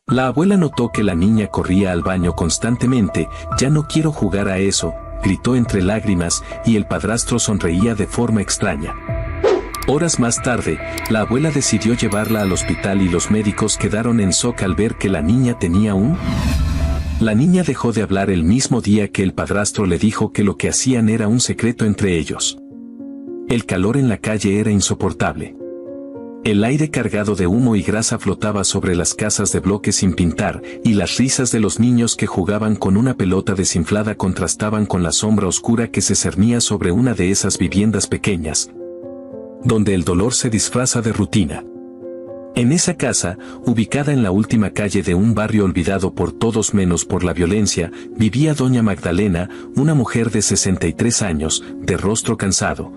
La abuela notó que la niña corría al baño constantemente. «Ya no quiero jugar a eso», gritó entre lágrimas, y el padrastro sonreía de forma extraña. Horas más tarde, la abuela decidió llevarla al hospital y los médicos quedaron en shock al ver que la niña tenía un... La niña dejó de hablar el mismo día que el padrastro le dijo que lo que hacían era un secreto entre ellos. El calor en la calle era insoportable. El aire cargado de humo y grasa flotaba sobre las casas de bloque sin pintar, y las risas de los niños que jugaban con una pelota desinflada contrastaban con la sombra oscura que se cernía sobre una de esas viviendas pequeñas, donde el dolor se disfraza de rutina. En esa casa, ubicada en la última calle de un barrio olvidado por todos menos por la violencia, vivía doña Magdalena, una mujer de 63 años, de rostro cansado,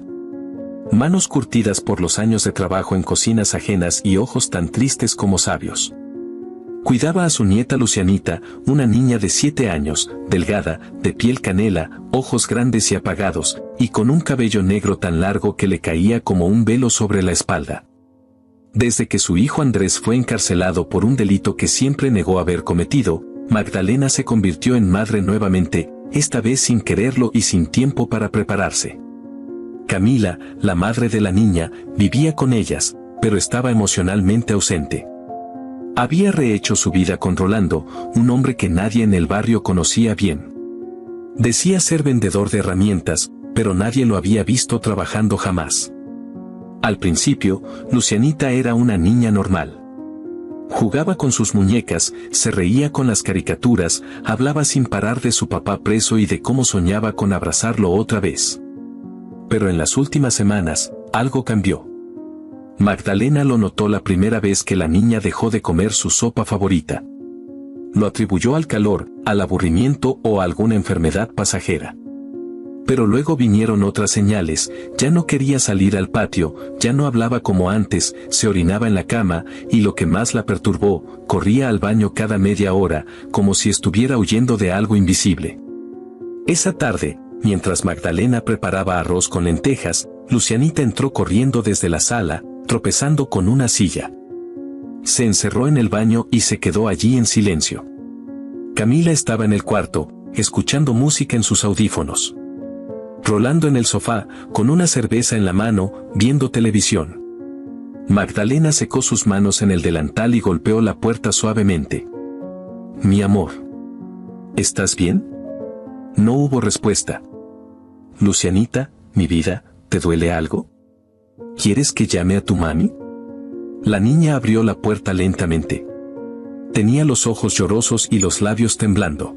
manos curtidas por los años de trabajo en cocinas ajenas y ojos tan tristes como sabios. Cuidaba a su nieta Lucianita, una niña de 7 años, delgada, de piel canela, ojos grandes y apagados, y con un cabello negro tan largo que le caía como un velo sobre la espalda. Desde que su hijo Andrés fue encarcelado por un delito que siempre negó haber cometido, Magdalena se convirtió en madre nuevamente, esta vez sin quererlo y sin tiempo para prepararse. Camila, la madre de la niña, vivía con ellas, pero estaba emocionalmente ausente. Había rehecho su vida con Rolando, un hombre que nadie en el barrio conocía bien. Decía ser vendedor de herramientas, pero nadie lo había visto trabajando jamás. Al principio, Lucianita era una niña normal. Jugaba con sus muñecas, se reía con las caricaturas, hablaba sin parar de su papá preso y de cómo soñaba con abrazarlo otra vez. Pero en las últimas semanas, algo cambió. Magdalena lo notó la primera vez que la niña dejó de comer su sopa favorita. Lo atribuyó al calor, al aburrimiento o a alguna enfermedad pasajera. Pero luego vinieron otras señales, ya no quería salir al patio, ya no hablaba como antes, se orinaba en la cama, y lo que más la perturbó, corría al baño cada media hora, como si estuviera huyendo de algo invisible. Esa tarde, mientras Magdalena preparaba arroz con lentejas, Lucianita entró corriendo desde la sala, tropezando con una silla. Se encerró en el baño y se quedó allí en silencio. Camila estaba en el cuarto, escuchando música en sus audífonos. Rolando en el sofá, con una cerveza en la mano, viendo televisión. Magdalena secó sus manos en el delantal y golpeó la puerta suavemente. «Mi amor. ¿Estás bien?» No hubo respuesta. «Lucianita, mi vida, ¿te duele algo? ¿Quieres que llame a tu mami?» La niña abrió la puerta lentamente. Tenía los ojos llorosos y los labios temblando.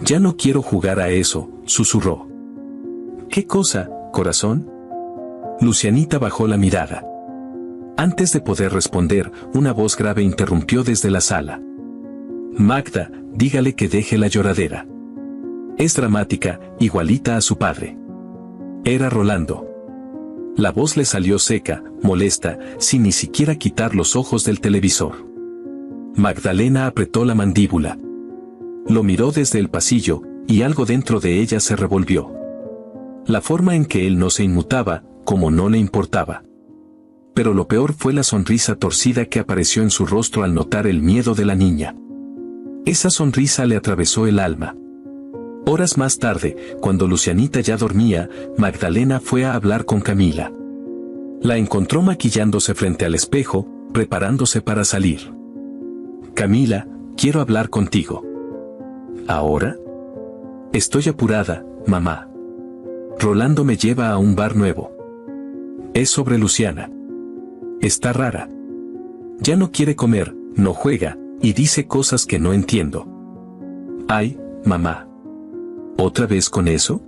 «Ya no quiero jugar a eso», susurró. «¿Qué cosa, corazón?» Lucianita bajó la mirada. Antes de poder responder, una voz grave interrumpió desde la sala. «Magda, dígale que deje la lloradera. Es dramática, igualita a su padre». Era Rolando. La voz le salió seca, molesta, sin ni siquiera quitar los ojos del televisor. Magdalena apretó la mandíbula. Lo miró desde el pasillo, y algo dentro de ella se revolvió. La forma en que él no se inmutaba, como no le importaba. Pero lo peor fue la sonrisa torcida que apareció en su rostro al notar el miedo de la niña. Esa sonrisa le atravesó el alma. Horas más tarde, cuando Lucianita ya dormía, Magdalena fue a hablar con Camila. La encontró maquillándose frente al espejo, preparándose para salir. «Camila, quiero hablar contigo». «¿Ahora?» «Estoy apurada, mamá. Rolando me lleva a un bar nuevo. Es sobre Luciana. Está rara. Ya no quiere comer, no juega, y dice cosas que no entiendo». «Ay, mamá. ¿Otra vez con eso?»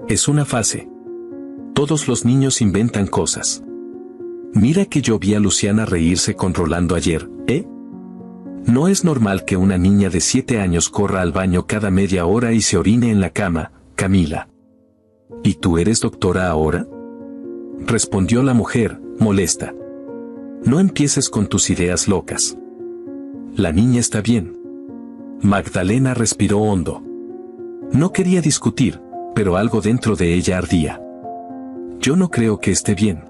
«Es una fase. Todos los niños inventan cosas. Mira que yo vi a Luciana reírse con Rolando ayer, ¿eh? No es normal que una niña de 7 años corra al baño cada media hora y se orine en la cama, Camila». «¿Y tú eres doctora ahora?», respondió la mujer, molesta. «No empieces con tus ideas locas. La niña está bien». Magdalena respiró hondo. No quería discutir, pero algo dentro de ella ardía. «Yo no creo que esté bien».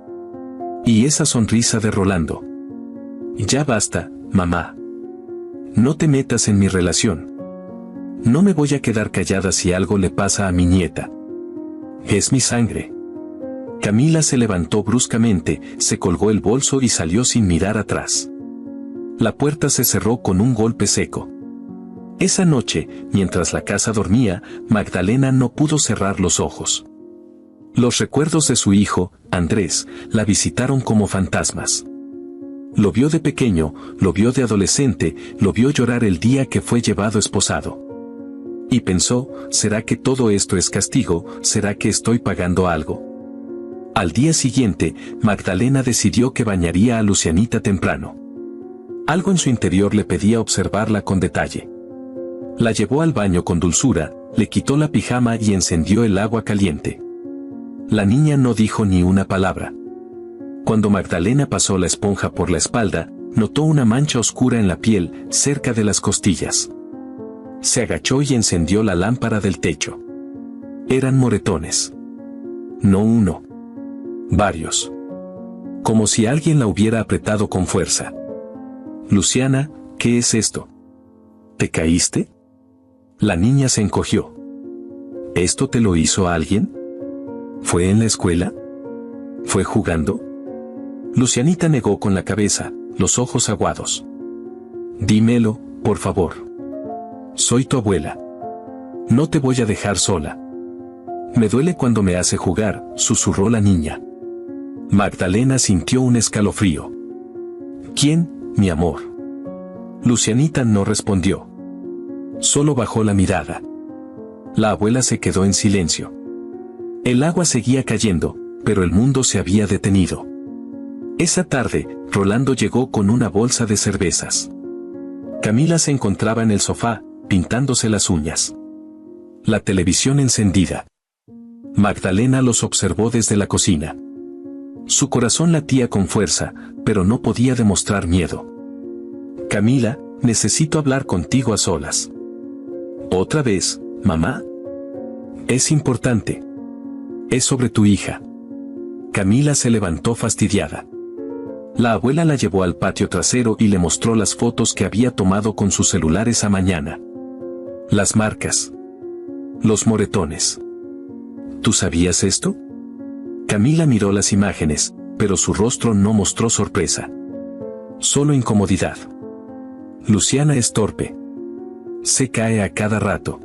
Y esa sonrisa de Rolando. «Ya basta, mamá. No te metas en mi relación. No me voy a quedar callada si algo le pasa a mi nieta. Es mi sangre. Camila se levantó bruscamente, se colgó el bolso y salió sin mirar atrás. La puerta se cerró con un golpe seco. Esa noche, mientras la casa dormía, Magdalena no pudo cerrar los ojos. Los recuerdos de su hijo, Andrés, la visitaron como fantasmas. Lo vio de pequeño, lo vio de adolescente, lo vio llorar el día que fue llevado esposado. Y pensó, ¿será que todo esto es castigo? ¿Será que estoy pagando algo? Al día siguiente, Magdalena decidió que bañaría a Lucianita temprano. Algo en su interior le pedía observarla con detalle. La llevó al baño con dulzura, le quitó la pijama y encendió el agua caliente. La niña no dijo ni una palabra. Cuando Magdalena pasó la esponja por la espalda, notó una mancha oscura en la piel, cerca de las costillas. Se agachó y encendió la lámpara del techo. Eran moretones. No uno. Varios. Como si alguien la hubiera apretado con fuerza. Luciana, ¿qué es esto? ¿Te caíste? La niña se encogió. ¿Esto te lo hizo alguien? ¿Fue en la escuela? ¿Fue jugando? Lucianita negó con la cabeza, los ojos aguados. Dímelo, por favor. Soy tu abuela. No te voy a dejar sola. Me duele cuando me hace jugar, susurró la niña. Magdalena sintió un escalofrío. ¿Quién, mi amor? Lucianita no respondió. Solo bajó la mirada. La abuela se quedó en silencio. El agua seguía cayendo, pero el mundo se había detenido. Esa tarde, Rolando llegó con una bolsa de cervezas. Camila se encontraba en el sofá, pintándose las uñas. La televisión encendida. Magdalena los observó desde la cocina. Su corazón latía con fuerza, pero no podía demostrar miedo. Camila, necesito hablar contigo a solas. ¿Otra vez, mamá? Es importante. Es sobre tu hija. Camila se levantó fastidiada. La abuela la llevó al patio trasero y le mostró las fotos que había tomado con su celular esa mañana. Las marcas. Los moretones. ¿Tú sabías esto? Camila miró las imágenes, pero su rostro no mostró sorpresa. Solo incomodidad. Luciana es torpe. Se cae a cada rato.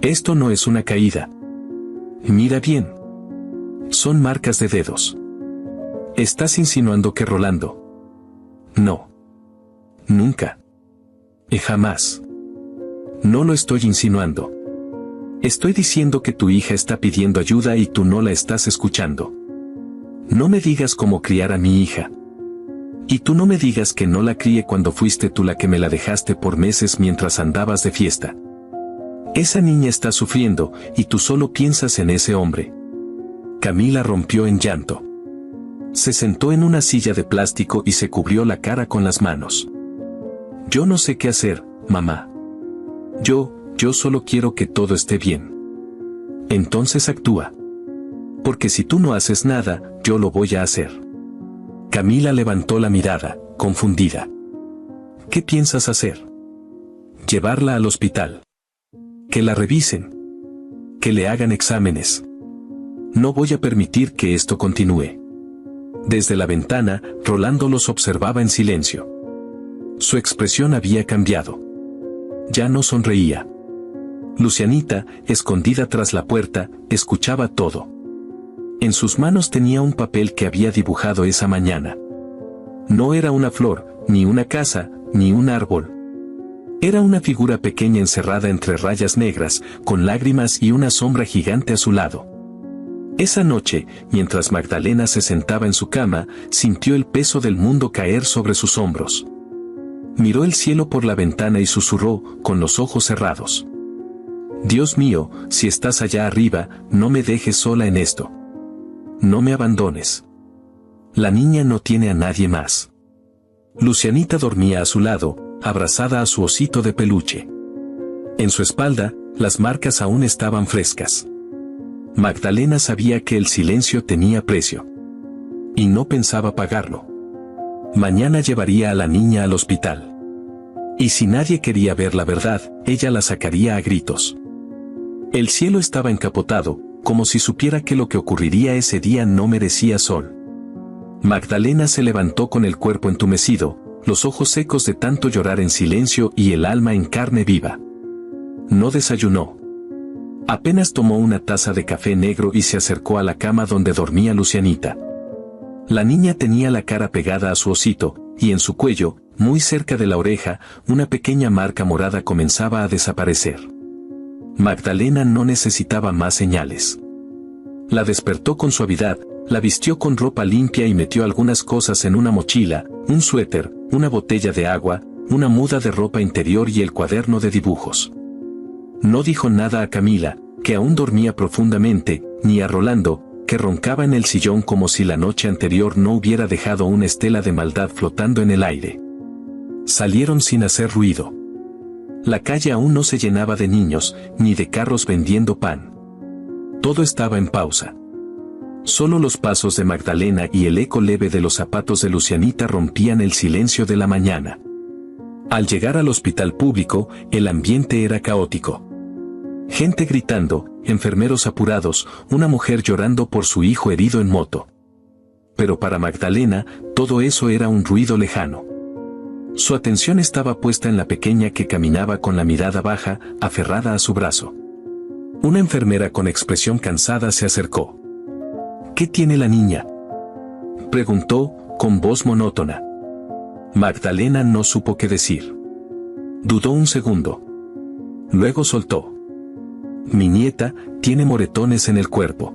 Esto no es una caída. Mira bien. Son marcas de dedos. ¿Estás insinuando que Rolando? No. Nunca. Jamás. No lo estoy insinuando. Estoy diciendo que tu hija está pidiendo ayuda y tú no la estás escuchando. No me digas cómo criar a mi hija. Y tú no me digas que no la crié cuando fuiste tú la que me la dejaste por meses mientras andabas de fiesta. Esa niña está sufriendo y tú solo piensas en ese hombre. Camila rompió en llanto. Se sentó en una silla de plástico y se cubrió la cara con las manos. Yo no sé qué hacer, mamá. Yo solo quiero que todo esté bien. Entonces actúa. Porque si tú no haces nada, yo lo voy a hacer. Camila levantó la mirada, confundida. ¿Qué piensas hacer? Llevarla al hospital. Que la revisen. Que le hagan exámenes. No voy a permitir que esto continúe. Desde la ventana, Rolando los observaba en silencio. Su expresión había cambiado. Ya no sonreía. Lucianita, escondida tras la puerta, escuchaba todo. En sus manos tenía un papel que había dibujado esa mañana. No era una flor, ni una casa, ni un árbol. Era una figura pequeña encerrada entre rayas negras, con lágrimas y una sombra gigante a su lado. Esa noche, mientras Magdalena se sentaba en su cama, sintió el peso del mundo caer sobre sus hombros. Miró el cielo por la ventana y susurró, con los ojos cerrados. Dios mío, si estás allá arriba, no me dejes sola en esto. No me abandones. La niña no tiene a nadie más. Lucianita dormía a su lado, abrazada a su osito de peluche. En su espalda, las marcas aún estaban frescas. Magdalena sabía que el silencio tenía precio. Y no pensaba pagarlo. Mañana llevaría a la niña al hospital. Y si nadie quería ver la verdad, ella la sacaría a gritos. El cielo estaba encapotado, como si supiera que lo que ocurriría ese día no merecía sol. Magdalena se levantó con el cuerpo entumecido, los ojos secos de tanto llorar en silencio y el alma en carne viva. No desayunó. Apenas tomó una taza de café negro y se acercó a la cama donde dormía Lucianita. La niña tenía la cara pegada a su osito, y en su cuello, muy cerca de la oreja, una pequeña marca morada comenzaba a desaparecer. Magdalena no necesitaba más señales. La despertó con suavidad, la vistió con ropa limpia y metió algunas cosas en una mochila, un suéter, una botella de agua, una muda de ropa interior y el cuaderno de dibujos. No dijo nada a Camila, que aún dormía profundamente, ni a Rolando, que roncaba en el sillón como si la noche anterior no hubiera dejado una estela de maldad flotando en el aire. Salieron sin hacer ruido. La calle aún no se llenaba de niños, ni de carros vendiendo pan. Todo estaba en pausa. Solo los pasos de Magdalena y el eco leve de los zapatos de Lucianita rompían el silencio de la mañana. Al llegar al hospital público, el ambiente era caótico. Gente gritando, enfermeros apurados, una mujer llorando por su hijo herido en moto. Pero para Magdalena, todo eso era un ruido lejano. Su atención estaba puesta en la pequeña que caminaba con la mirada baja, aferrada a su brazo. Una enfermera con expresión cansada se acercó. ¿Qué tiene la niña?, preguntó, con voz monótona. Magdalena no supo qué decir. Dudó un segundo. Luego soltó. Mi nieta tiene moretones en el cuerpo.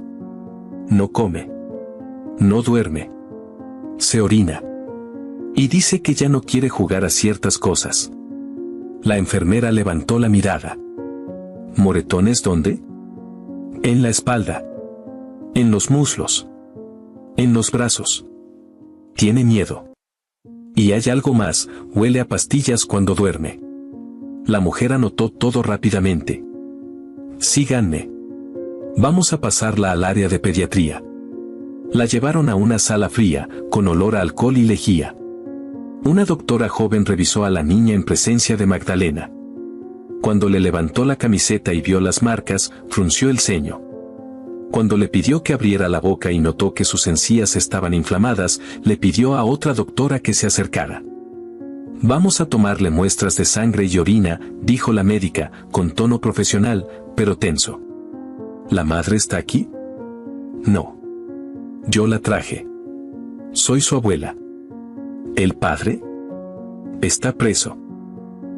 No come. No duerme. Se orina. Y dice que ya no quiere jugar a ciertas cosas. La enfermera levantó la mirada. ¿Moretones dónde? En la espalda. En los muslos. En los brazos. Tiene miedo. Y hay algo más, huele a pastillas cuando duerme. La mujer anotó todo rápidamente. Síganme. Vamos a pasarla al área de pediatría. La llevaron a una sala fría, con olor a alcohol y lejía. Una doctora joven revisó a la niña en presencia de Magdalena. Cuando le levantó la camiseta y vio las marcas, frunció el ceño. Cuando le pidió que abriera la boca y notó que sus encías estaban inflamadas, le pidió a otra doctora que se acercara. Vamos a tomarle muestras de sangre y orina, dijo la médica, con tono profesional, pero tenso. ¿La madre está aquí? No. Yo la traje. Soy su abuela. ¿El padre? Está preso.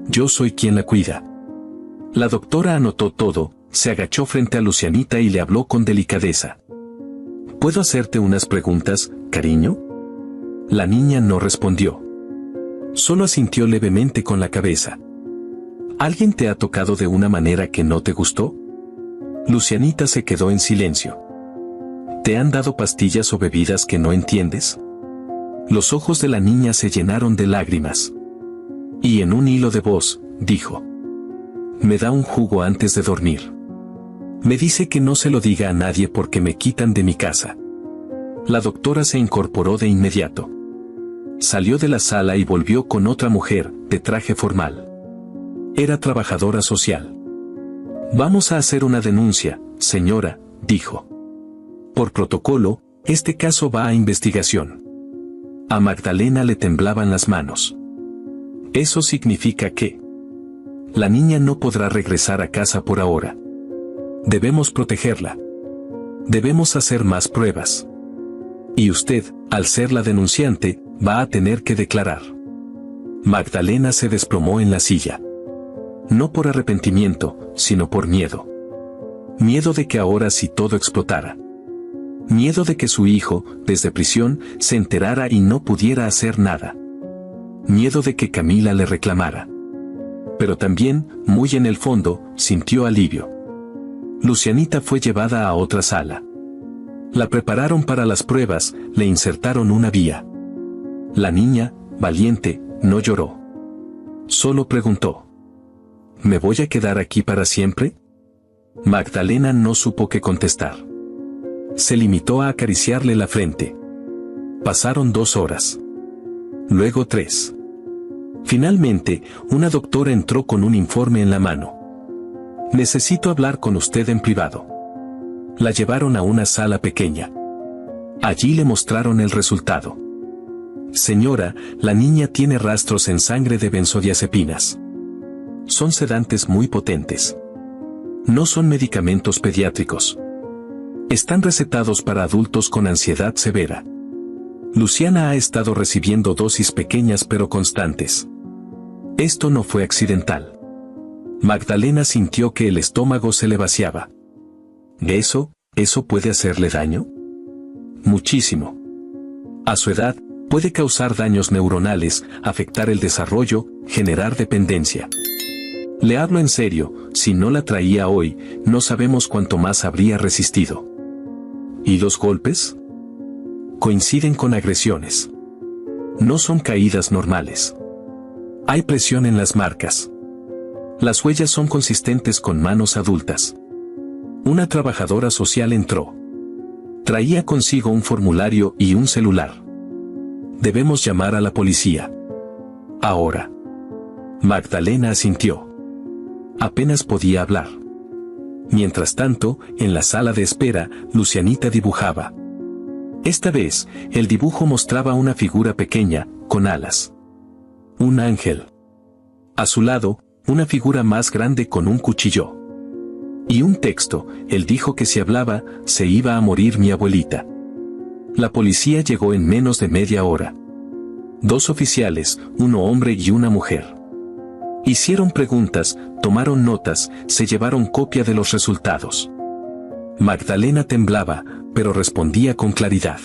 Yo soy quien la cuida. La doctora anotó todo, se agachó frente a Lucianita y le habló con delicadeza. ¿Puedo hacerte unas preguntas, cariño? La niña no respondió. Solo asintió levemente con la cabeza. ¿Alguien te ha tocado de una manera que no te gustó? Lucianita se quedó en silencio. ¿Te han dado pastillas o bebidas que no entiendes? Los ojos de la niña se llenaron de lágrimas. Y en un hilo de voz, dijo. Me da un jugo antes de dormir. Me dice que no se lo diga a nadie porque me quitan de mi casa. La doctora se incorporó de inmediato. Salió de la sala y volvió con otra mujer, de traje formal. Era trabajadora social. Vamos a hacer una denuncia, señora, dijo. Por protocolo, este caso va a investigación. A Magdalena le temblaban las manos. Eso significa que la niña no podrá regresar a casa por ahora. Debemos protegerla. Debemos hacer más pruebas. Y usted, al ser la denunciante, va a tener que declarar. Magdalena se desplomó en la silla. No por arrepentimiento, sino por miedo. Miedo de que ahora sí todo explotara. Miedo de que su hijo, desde prisión, se enterara y no pudiera hacer nada. Miedo de que Camila le reclamara. Pero también, muy en el fondo, sintió alivio. Lucianita fue llevada a otra sala. La prepararon para las pruebas, le insertaron una vía. La niña, valiente, no lloró. Solo preguntó. ¿Me voy a quedar aquí para siempre? Magdalena no supo qué contestar. Se limitó a acariciarle la frente. Pasaron 2 horas. Luego 3. Finalmente, una doctora entró con un informe en la mano. Necesito hablar con usted en privado. La llevaron a una sala pequeña. Allí le mostraron el resultado. Señora, la niña tiene rastros en sangre de benzodiazepinas. Son sedantes muy potentes. No son medicamentos pediátricos. Están recetados para adultos con ansiedad severa. Luciana ha estado recibiendo dosis pequeñas pero constantes. Esto no fue accidental. Magdalena sintió que el estómago se le vaciaba. ¿Eso puede hacerle daño? Muchísimo. A su edad, puede causar daños neuronales, afectar el desarrollo, generar dependencia. Le hablo en serio, si no la traía hoy, no sabemos cuánto más habría resistido. ¿Y los golpes? Coinciden con agresiones. No son caídas normales. Hay presión en las marcas. Las huellas son consistentes con manos adultas. Una trabajadora social entró. Traía consigo un formulario y un celular. Debemos llamar a la policía. Ahora. Magdalena asintió. Apenas podía hablar. Mientras tanto, en la sala de espera, Lucianita dibujaba. Esta vez, el dibujo mostraba una figura pequeña, con alas. Un ángel. A su lado, una figura más grande con un cuchillo. Y un texto, él dijo que si hablaba, se iba a morir mi abuelita. La policía llegó en menos de media hora. 2 oficiales, uno hombre y una mujer. Hicieron preguntas, tomaron notas, se llevaron copia de los resultados. Magdalena temblaba, pero respondía con claridad.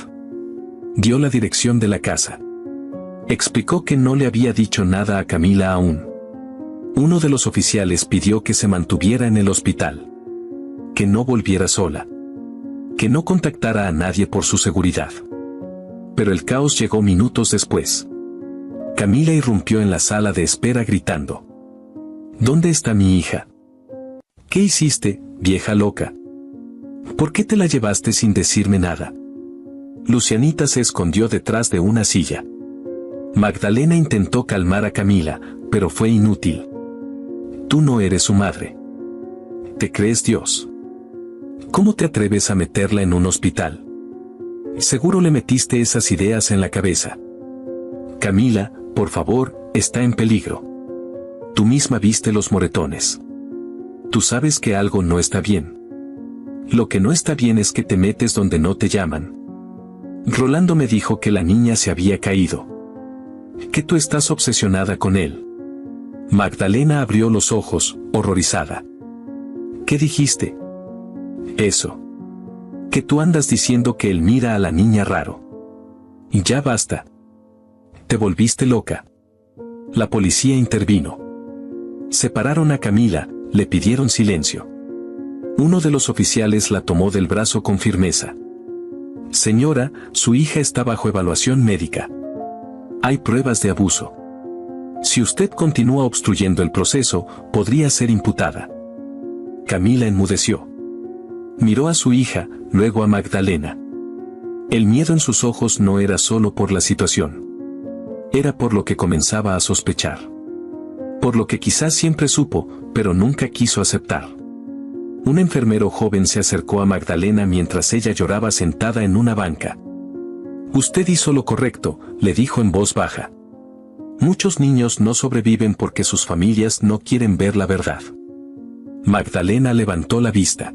Dio la dirección de la casa. Explicó que no le había dicho nada a Camila aún. Uno de los oficiales pidió que se mantuviera en el hospital. Que no volviera sola. Que no contactara a nadie por su seguridad. Pero el caos llegó minutos después. Camila irrumpió en la sala de espera gritando. ¿Dónde está mi hija? ¿Qué hiciste, vieja loca? ¿Por qué te la llevaste sin decirme nada? Lucianita se escondió detrás de una silla. Magdalena intentó calmar a Camila, pero fue inútil. Tú no eres su madre. ¿Te crees Dios? ¿Cómo te atreves a meterla en un hospital? Seguro le metiste esas ideas en la cabeza. Camila, por favor, está en peligro. Tú misma viste los moretones. Tú sabes que algo no está bien. Lo que no está bien es que te metes donde no te llaman. Rolando me dijo que la niña se había caído. Que tú estás obsesionada con él. Magdalena abrió los ojos, horrorizada. ¿Qué dijiste? Eso. Que tú andas diciendo que él mira a la niña raro. Y ya basta. Te volviste loca. La policía intervino. Separaron a Camila, le pidieron silencio. Uno de los oficiales la tomó del brazo con firmeza. Señora, su hija está bajo evaluación médica. Hay pruebas de abuso. Si usted continúa obstruyendo el proceso, podría ser imputada. Camila enmudeció. Miró a su hija, luego a Magdalena. El miedo en sus ojos no era solo por la situación. Era por lo que comenzaba a sospechar. Por lo que quizás siempre supo, pero nunca quiso aceptar. Un enfermero joven se acercó a Magdalena mientras ella lloraba sentada en una banca. Usted hizo lo correcto, le dijo en voz baja. Muchos niños no sobreviven porque sus familias no quieren ver la verdad. Magdalena levantó la vista.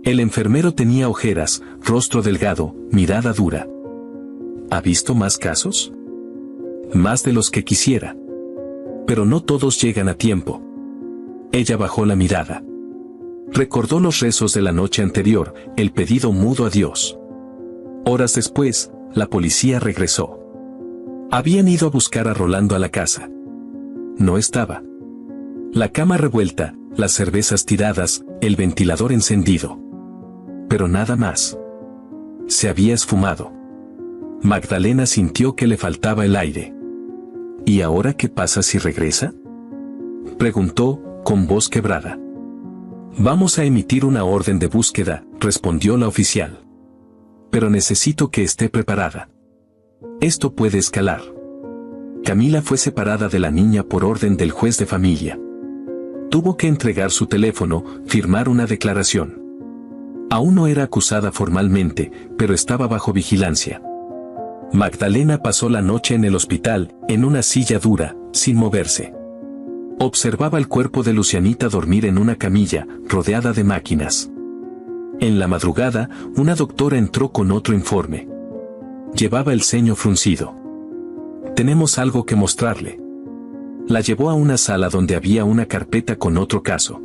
El enfermero tenía ojeras, rostro delgado, mirada dura. ¿Ha visto más casos? Más de los que quisiera. Pero no todos llegan a tiempo. Ella bajó la mirada. Recordó los rezos de la noche anterior, el pedido mudo a Dios. Horas después, la policía regresó. Habían ido a buscar a Rolando a la casa. No estaba. La cama revuelta, las cervezas tiradas, el ventilador encendido. Pero nada más. Se había esfumado. Magdalena sintió que le faltaba el aire. ¿Y ahora qué pasa si regresa? Preguntó, con voz quebrada. Vamos a emitir una orden de búsqueda, respondió la oficial. Pero necesito que esté preparada. Esto puede escalar. Camila fue separada de la niña por orden del juez de familia. Tuvo que entregar su teléfono, firmar una declaración. Aún no era acusada formalmente, pero estaba bajo vigilancia. Magdalena pasó la noche en el hospital, en una silla dura, sin moverse. Observaba el cuerpo de Lucianita dormir en una camilla, rodeada de máquinas. En la madrugada, una doctora entró con otro informe. Llevaba el ceño fruncido. «Tenemos algo que mostrarle». La llevó a una sala donde había una carpeta con otro caso.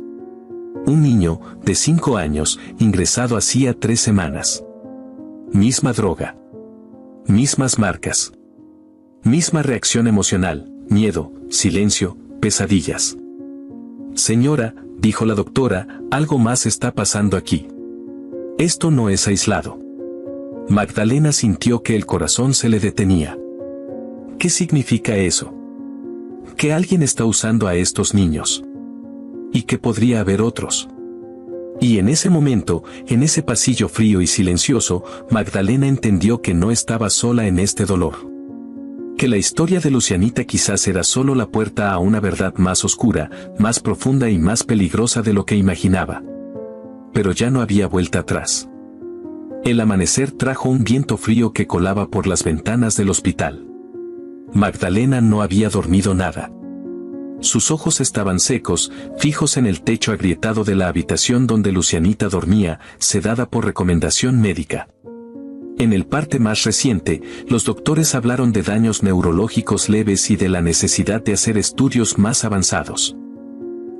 Un niño, de 5 años, ingresado hacía 3 semanas. Misma droga. Mismas marcas. Misma reacción emocional, miedo, silencio, pesadillas. «Señora», dijo la doctora, «algo más está pasando aquí. Esto no es aislado». Magdalena sintió que el corazón se le detenía. ¿Qué significa eso? Que alguien está usando a estos niños. Y que podría haber otros. Y en ese momento, en ese pasillo frío y silencioso, Magdalena entendió que no estaba sola en este dolor. Que la historia de Lucianita quizás era solo la puerta a una verdad más oscura, más profunda y más peligrosa de lo que imaginaba. Pero ya no había vuelta atrás. El amanecer trajo un viento frío que colaba por las ventanas del hospital. Magdalena no había dormido nada. Sus ojos estaban secos, fijos en el techo agrietado de la habitación donde Lucianita dormía, sedada por recomendación médica. En el parte más reciente, los doctores hablaron de daños neurológicos leves y de la necesidad de hacer estudios más avanzados.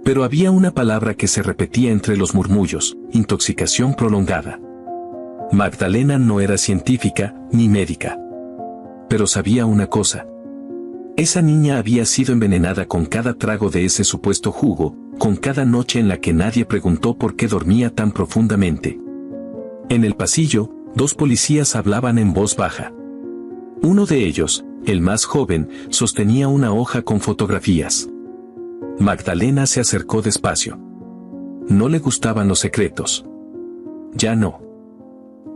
Pero había una palabra que se repetía entre los murmullos: intoxicación prolongada. Magdalena no era científica, ni médica. Pero sabía una cosa. Esa niña había sido envenenada con cada trago de ese supuesto jugo, con cada noche en la que nadie preguntó por qué dormía tan profundamente. En el pasillo, 2 policías hablaban en voz baja. Uno de ellos, el más joven, sostenía una hoja con fotografías. Magdalena se acercó despacio. No le gustaban los secretos. Ya no.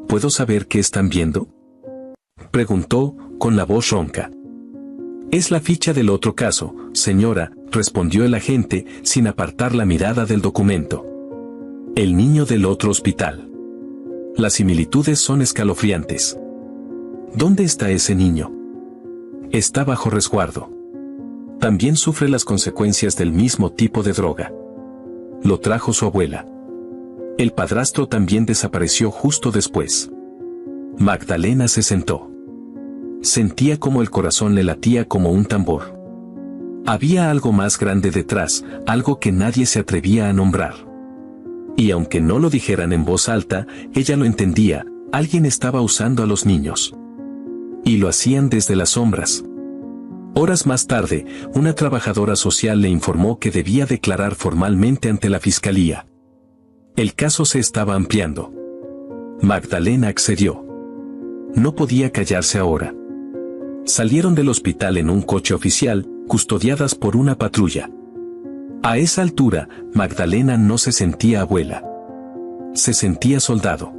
¿Puedo saber qué están viendo?, preguntó, con la voz ronca. «Es la ficha del otro caso, señora», respondió el agente, sin apartar la mirada del documento. «El niño del otro hospital. Las similitudes son escalofriantes. ¿Dónde está ese niño? Está bajo resguardo. También sufre las consecuencias del mismo tipo de droga. Lo trajo su abuela. El padrastro también desapareció justo después». Magdalena se sentó. Sentía como el corazón le latía como un tambor. Había algo más grande detrás, algo que nadie se atrevía a nombrar. Y aunque no lo dijeran en voz alta, ella lo entendía: alguien estaba usando a los niños. Y lo hacían desde las sombras. Horas más tarde, una trabajadora social le informó que debía declarar formalmente ante la fiscalía. El caso se estaba ampliando. Magdalena accedió. No podía callarse ahora. Salieron del hospital en un coche oficial, custodiadas por una patrulla. A esa altura, Magdalena no se sentía abuela. Se sentía soldado.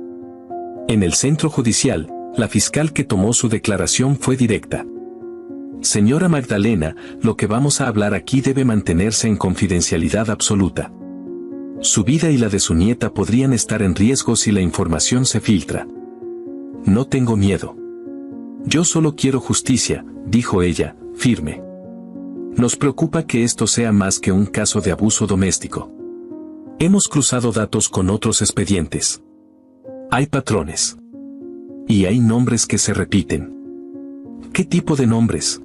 En el centro judicial, la fiscal que tomó su declaración fue directa. «Señora Magdalena, lo que vamos a hablar aquí debe mantenerse en confidencialidad absoluta. Su vida y la de su nieta podrían estar en riesgo si la información se filtra». «No tengo miedo. Yo solo quiero justicia», dijo ella, firme. «Nos preocupa que esto sea más que un caso de abuso doméstico. Hemos cruzado datos con otros expedientes. Hay patrones. Y hay nombres que se repiten». «¿Qué tipo de nombres?».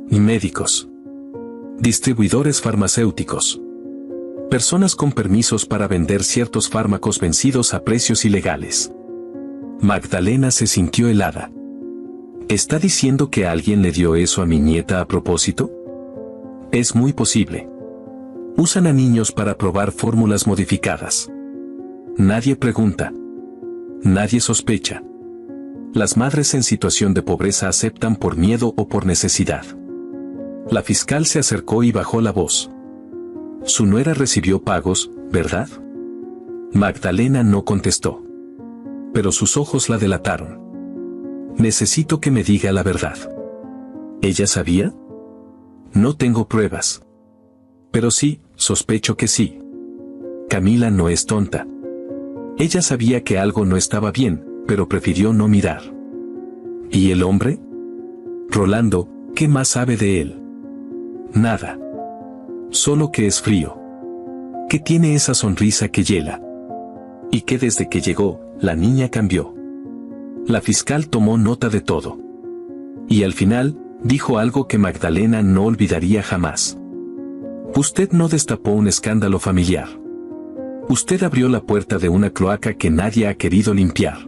«Médicos. Distribuidores farmacéuticos. Personas con permisos para vender ciertos fármacos vencidos a precios ilegales». Magdalena se sintió helada. ¿Está diciendo que alguien le dio eso a mi nieta a propósito? Es muy posible. Usan a niños para probar fórmulas modificadas. Nadie pregunta. Nadie sospecha. Las madres en situación de pobreza aceptan por miedo o por necesidad. La fiscal se acercó y bajó la voz. Su nuera recibió pagos, ¿verdad? Magdalena no contestó. Pero sus ojos la delataron. Necesito que me diga la verdad. ¿Ella sabía? No tengo pruebas. Pero sí, sospecho que sí. Camila no es tonta. Ella sabía que algo no estaba bien, pero prefirió no mirar. ¿Y el hombre? Rolando, ¿qué más sabe de él? Nada. Solo que es frío. Que tiene esa sonrisa que hiela. Y que desde que llegó, la niña cambió. La fiscal tomó nota de todo. Y al final, dijo algo que Magdalena no olvidaría jamás. Usted no destapó un escándalo familiar. Usted abrió la puerta de una cloaca que nadie ha querido limpiar.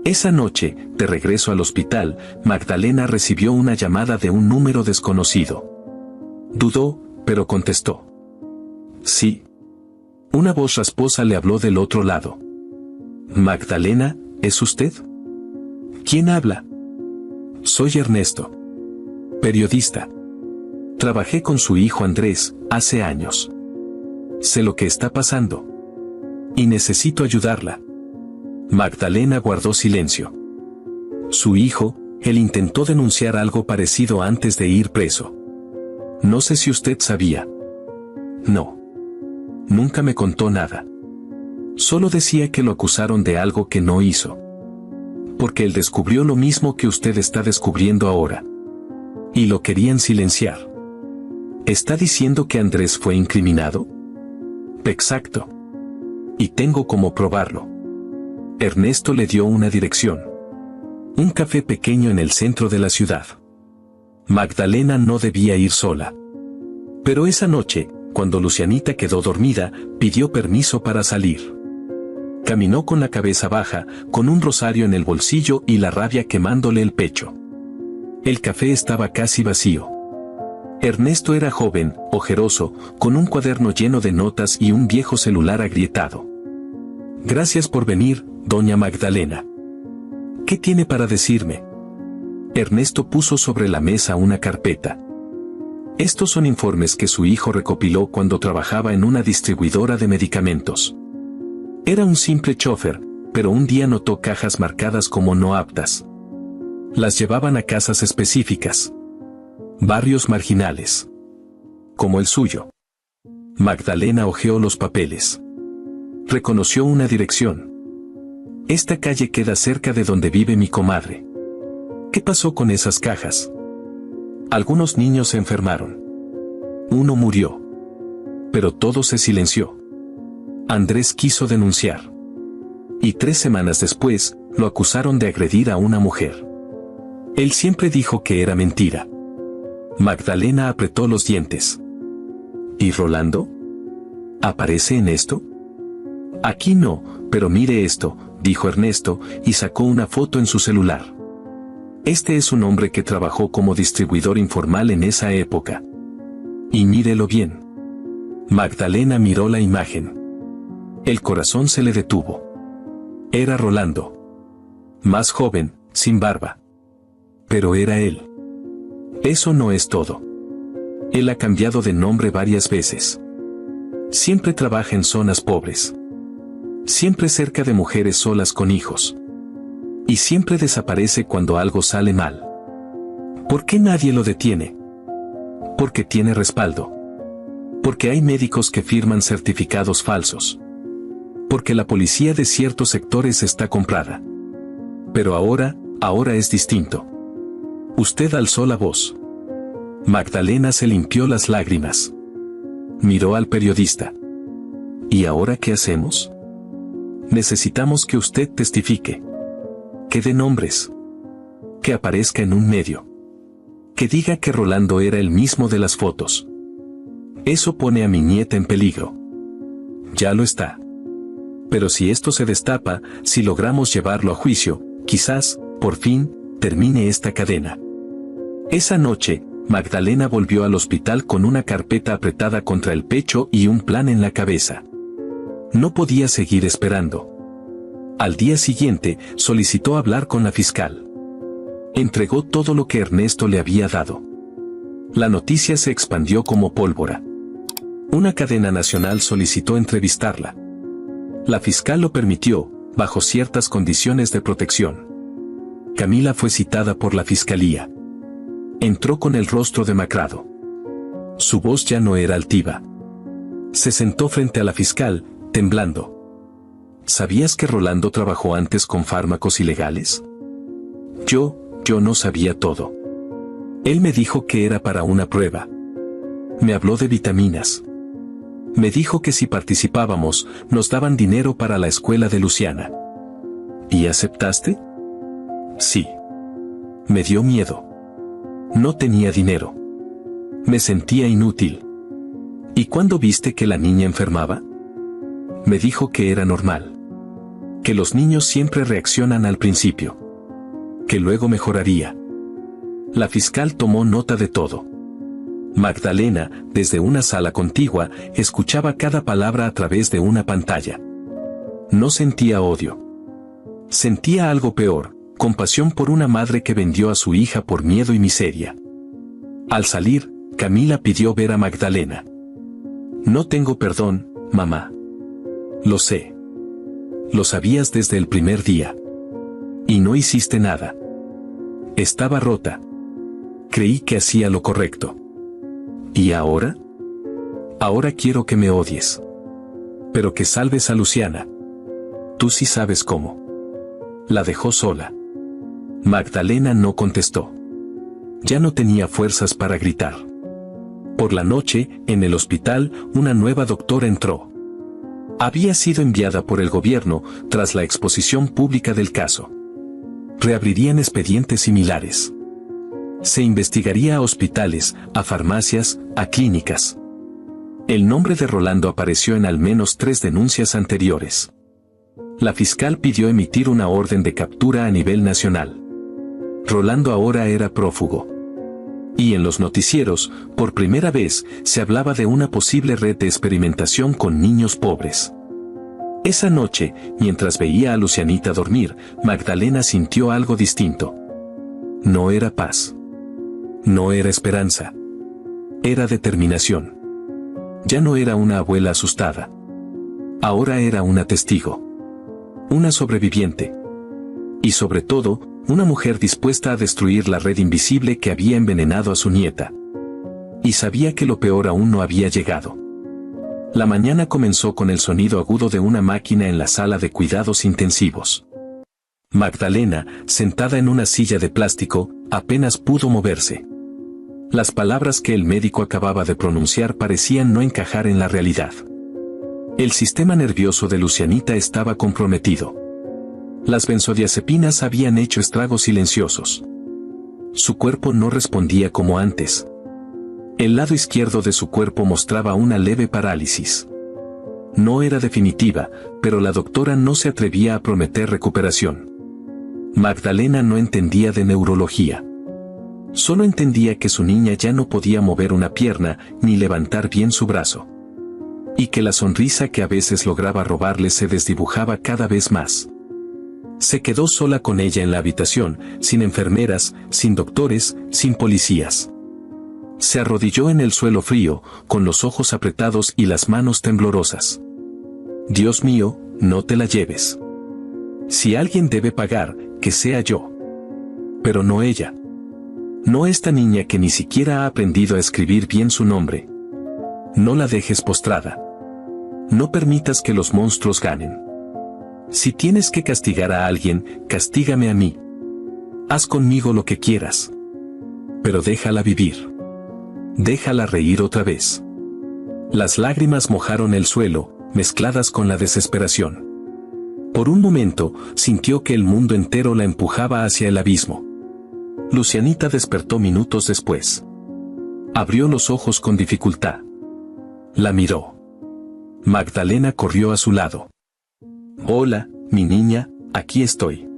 Esa noche, de regreso al hospital, Magdalena recibió una llamada de un número desconocido. Dudó, pero contestó. Sí. Una voz rasposa le habló del otro lado. Magdalena, ¿es usted? ¿Quién habla? Soy Ernesto. Periodista. Trabajé con su hijo Andrés, hace años. Sé lo que está pasando. Y necesito ayudarla. Magdalena guardó silencio. Su hijo, él intentó denunciar algo parecido antes de ir preso. No sé si usted sabía. No. Nunca me contó nada. Solo decía que lo acusaron de algo que no hizo. Porque él descubrió lo mismo que usted está descubriendo ahora. Y lo querían silenciar. ¿Está diciendo que Andrés fue incriminado? Exacto. Y tengo cómo probarlo. Ernesto le dio una dirección. Un café pequeño en el centro de la ciudad. Magdalena no debía ir sola. Pero esa noche, cuando Lucianita quedó dormida, pidió permiso para salir. Caminó con la cabeza baja, con un rosario en el bolsillo y la rabia quemándole el pecho. El café estaba casi vacío. Ernesto era joven, ojeroso, con un cuaderno lleno de notas y un viejo celular agrietado. Gracias por venir, doña Magdalena. ¿Qué tiene para decirme? Ernesto puso sobre la mesa una carpeta. Estos son informes que su hijo recopiló cuando trabajaba en una distribuidora de medicamentos. Era un simple chofer, pero un día notó cajas marcadas como no aptas. Las llevaban a casas específicas. Barrios marginales. Como el suyo. Magdalena hojeó los papeles. Reconoció una dirección. Esta calle queda cerca de donde vive mi comadre. ¿Qué pasó con esas cajas? Algunos niños se enfermaron. Uno murió. Pero todo se silenció. Andrés quiso denunciar. Y 3 semanas después, lo acusaron de agredir a una mujer. Él siempre dijo que era mentira. Magdalena apretó los dientes. ¿Y Rolando? ¿Aparece en esto? Aquí no, pero mire esto, dijo Ernesto, y sacó una foto en su celular. Este es un hombre que trabajó como distribuidor informal en esa época. Y mírelo bien. Magdalena miró la imagen. El corazón se le detuvo. Era Rolando. Más joven, sin barba. Pero era él. Eso no es todo. Él ha cambiado de nombre varias veces. Siempre trabaja en zonas pobres. Siempre cerca de mujeres solas con hijos. Y siempre desaparece cuando algo sale mal. ¿Por qué nadie lo detiene? Porque tiene respaldo. Porque hay médicos que firman certificados falsos. Porque la policía de ciertos sectores está comprada. Pero ahora es distinto. Usted alzó la voz. Magdalena se limpió las lágrimas. Miró al periodista. ¿Y ahora qué hacemos? Necesitamos que usted testifique. Que dé nombres. Que aparezca en un medio. Que diga que Rolando era el mismo de las fotos. Eso pone a mi nieta en peligro. Ya lo está. Pero si esto se destapa, si logramos llevarlo a juicio, quizás, por fin, termine esta cadena. Esa noche, Magdalena volvió al hospital con una carpeta apretada contra el pecho y un plan en la cabeza. No podía seguir esperando. Al día siguiente, solicitó hablar con la fiscal. Entregó todo lo que Ernesto le había dado. La noticia se expandió como pólvora. Una cadena nacional solicitó entrevistarla. La fiscal lo permitió, bajo ciertas condiciones de protección. Camila fue citada por la fiscalía. Entró con el rostro demacrado. Su voz ya no era altiva. Se sentó frente a la fiscal, temblando. ¿Sabías que Rolando trabajó antes con fármacos ilegales? Yo no sabía todo. Él me dijo que era para una prueba. Me habló de vitaminas. Me dijo que si participábamos, nos daban dinero para la escuela de Luciana. ¿Y aceptaste? Sí. Me dio miedo. No tenía dinero. Me sentía inútil. ¿Y cuándo viste que la niña enfermaba? Me dijo que era normal. Que los niños siempre reaccionan al principio. Que luego mejoraría. La fiscal tomó nota de todo. Magdalena, desde una sala contigua, escuchaba cada palabra a través de una pantalla. No sentía odio. Sentía algo peor, compasión por una madre que vendió a su hija por miedo y miseria. Al salir, Camila pidió ver a Magdalena. No tengo perdón, mamá. Lo sé. Lo sabías desde el primer día. Y no hiciste nada. Estaba rota. Creí que hacía lo correcto. ¿Y ahora? Ahora quiero que me odies. Pero que salves a Luciana. Tú sí sabes cómo. La dejó sola. Magdalena no contestó. Ya no tenía fuerzas para gritar. Por la noche, en el hospital, una nueva doctora entró. Había sido enviada por el gobierno tras la exposición pública del caso. Reabrirían expedientes similares. Se investigaría a hospitales, a farmacias, a clínicas. El nombre de Rolando apareció en al menos 3 denuncias anteriores. La fiscal pidió emitir una orden de captura a nivel nacional. Rolando ahora era prófugo. Y en los noticieros, por primera vez, se hablaba de una posible red de experimentación con niños pobres. Esa noche, mientras veía a Lucianita dormir, Magdalena sintió algo distinto. No era paz. No era esperanza. Era determinación. Ya no era una abuela asustada. Ahora era una testigo. Una sobreviviente. Y sobre todo, una mujer dispuesta a destruir la red invisible que había envenenado a su nieta. Y sabía que lo peor aún no había llegado. La mañana comenzó con el sonido agudo de una máquina en la sala de cuidados intensivos. Magdalena, sentada en una silla de plástico, apenas pudo moverse. Las palabras que el médico acababa de pronunciar parecían no encajar en la realidad. El sistema nervioso de Lucianita estaba comprometido. Las benzodiazepinas habían hecho estragos silenciosos. Su cuerpo no respondía como antes. El lado izquierdo de su cuerpo mostraba una leve parálisis. No era definitiva, pero la doctora no se atrevía a prometer recuperación. Magdalena no entendía de neurología. Solo entendía que su niña ya no podía mover una pierna ni levantar bien su brazo. Y que la sonrisa que a veces lograba robarle se desdibujaba cada vez más. Se quedó sola con ella en la habitación, sin enfermeras, sin doctores, sin policías. Se arrodilló en el suelo frío, con los ojos apretados y las manos temblorosas. Dios mío, no te la lleves. Si alguien debe pagar, que sea yo. Pero no ella. No esta niña que ni siquiera ha aprendido a escribir bien su nombre. No la dejes postrada. No permitas que los monstruos ganen. Si tienes que castigar a alguien, castígame a mí. Haz conmigo lo que quieras. Pero déjala vivir. Déjala reír otra vez. Las lágrimas mojaron el suelo, mezcladas con la desesperación. Por un momento, sintió que el mundo entero la empujaba hacia el abismo. Lucianita despertó minutos después. Abrió los ojos con dificultad. La miró. Magdalena corrió a su lado. Hola, mi niña, aquí estoy.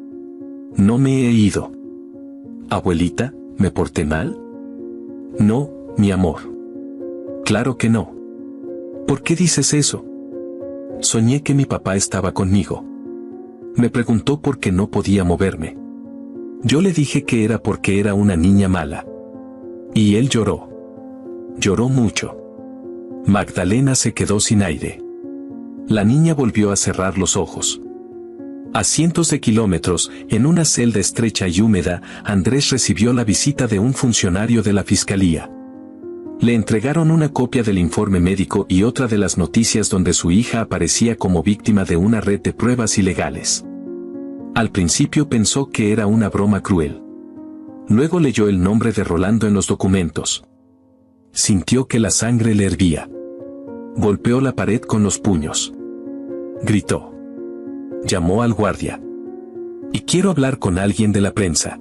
No me he ido. Abuelita, ¿me porté mal? No, mi amor. Claro que no. ¿Por qué dices eso? Soñé que mi papá estaba conmigo. Me preguntó por qué no podía moverme. Yo le dije que era porque era una niña mala. Y él lloró. Lloró mucho. Magdalena se quedó sin aire. La niña volvió a cerrar los ojos. A cientos de kilómetros, en una celda estrecha y húmeda, Andrés recibió la visita de un funcionario de la fiscalía. Le entregaron una copia del informe médico y otra de las noticias donde su hija aparecía como víctima de una red de pruebas ilegales. Al principio pensó que era una broma cruel. Luego leyó el nombre de Rolando en los documentos. Sintió que la sangre le hervía. Golpeó la pared con los puños. Gritó. Llamó al guardia. Y quiero hablar con alguien de la prensa.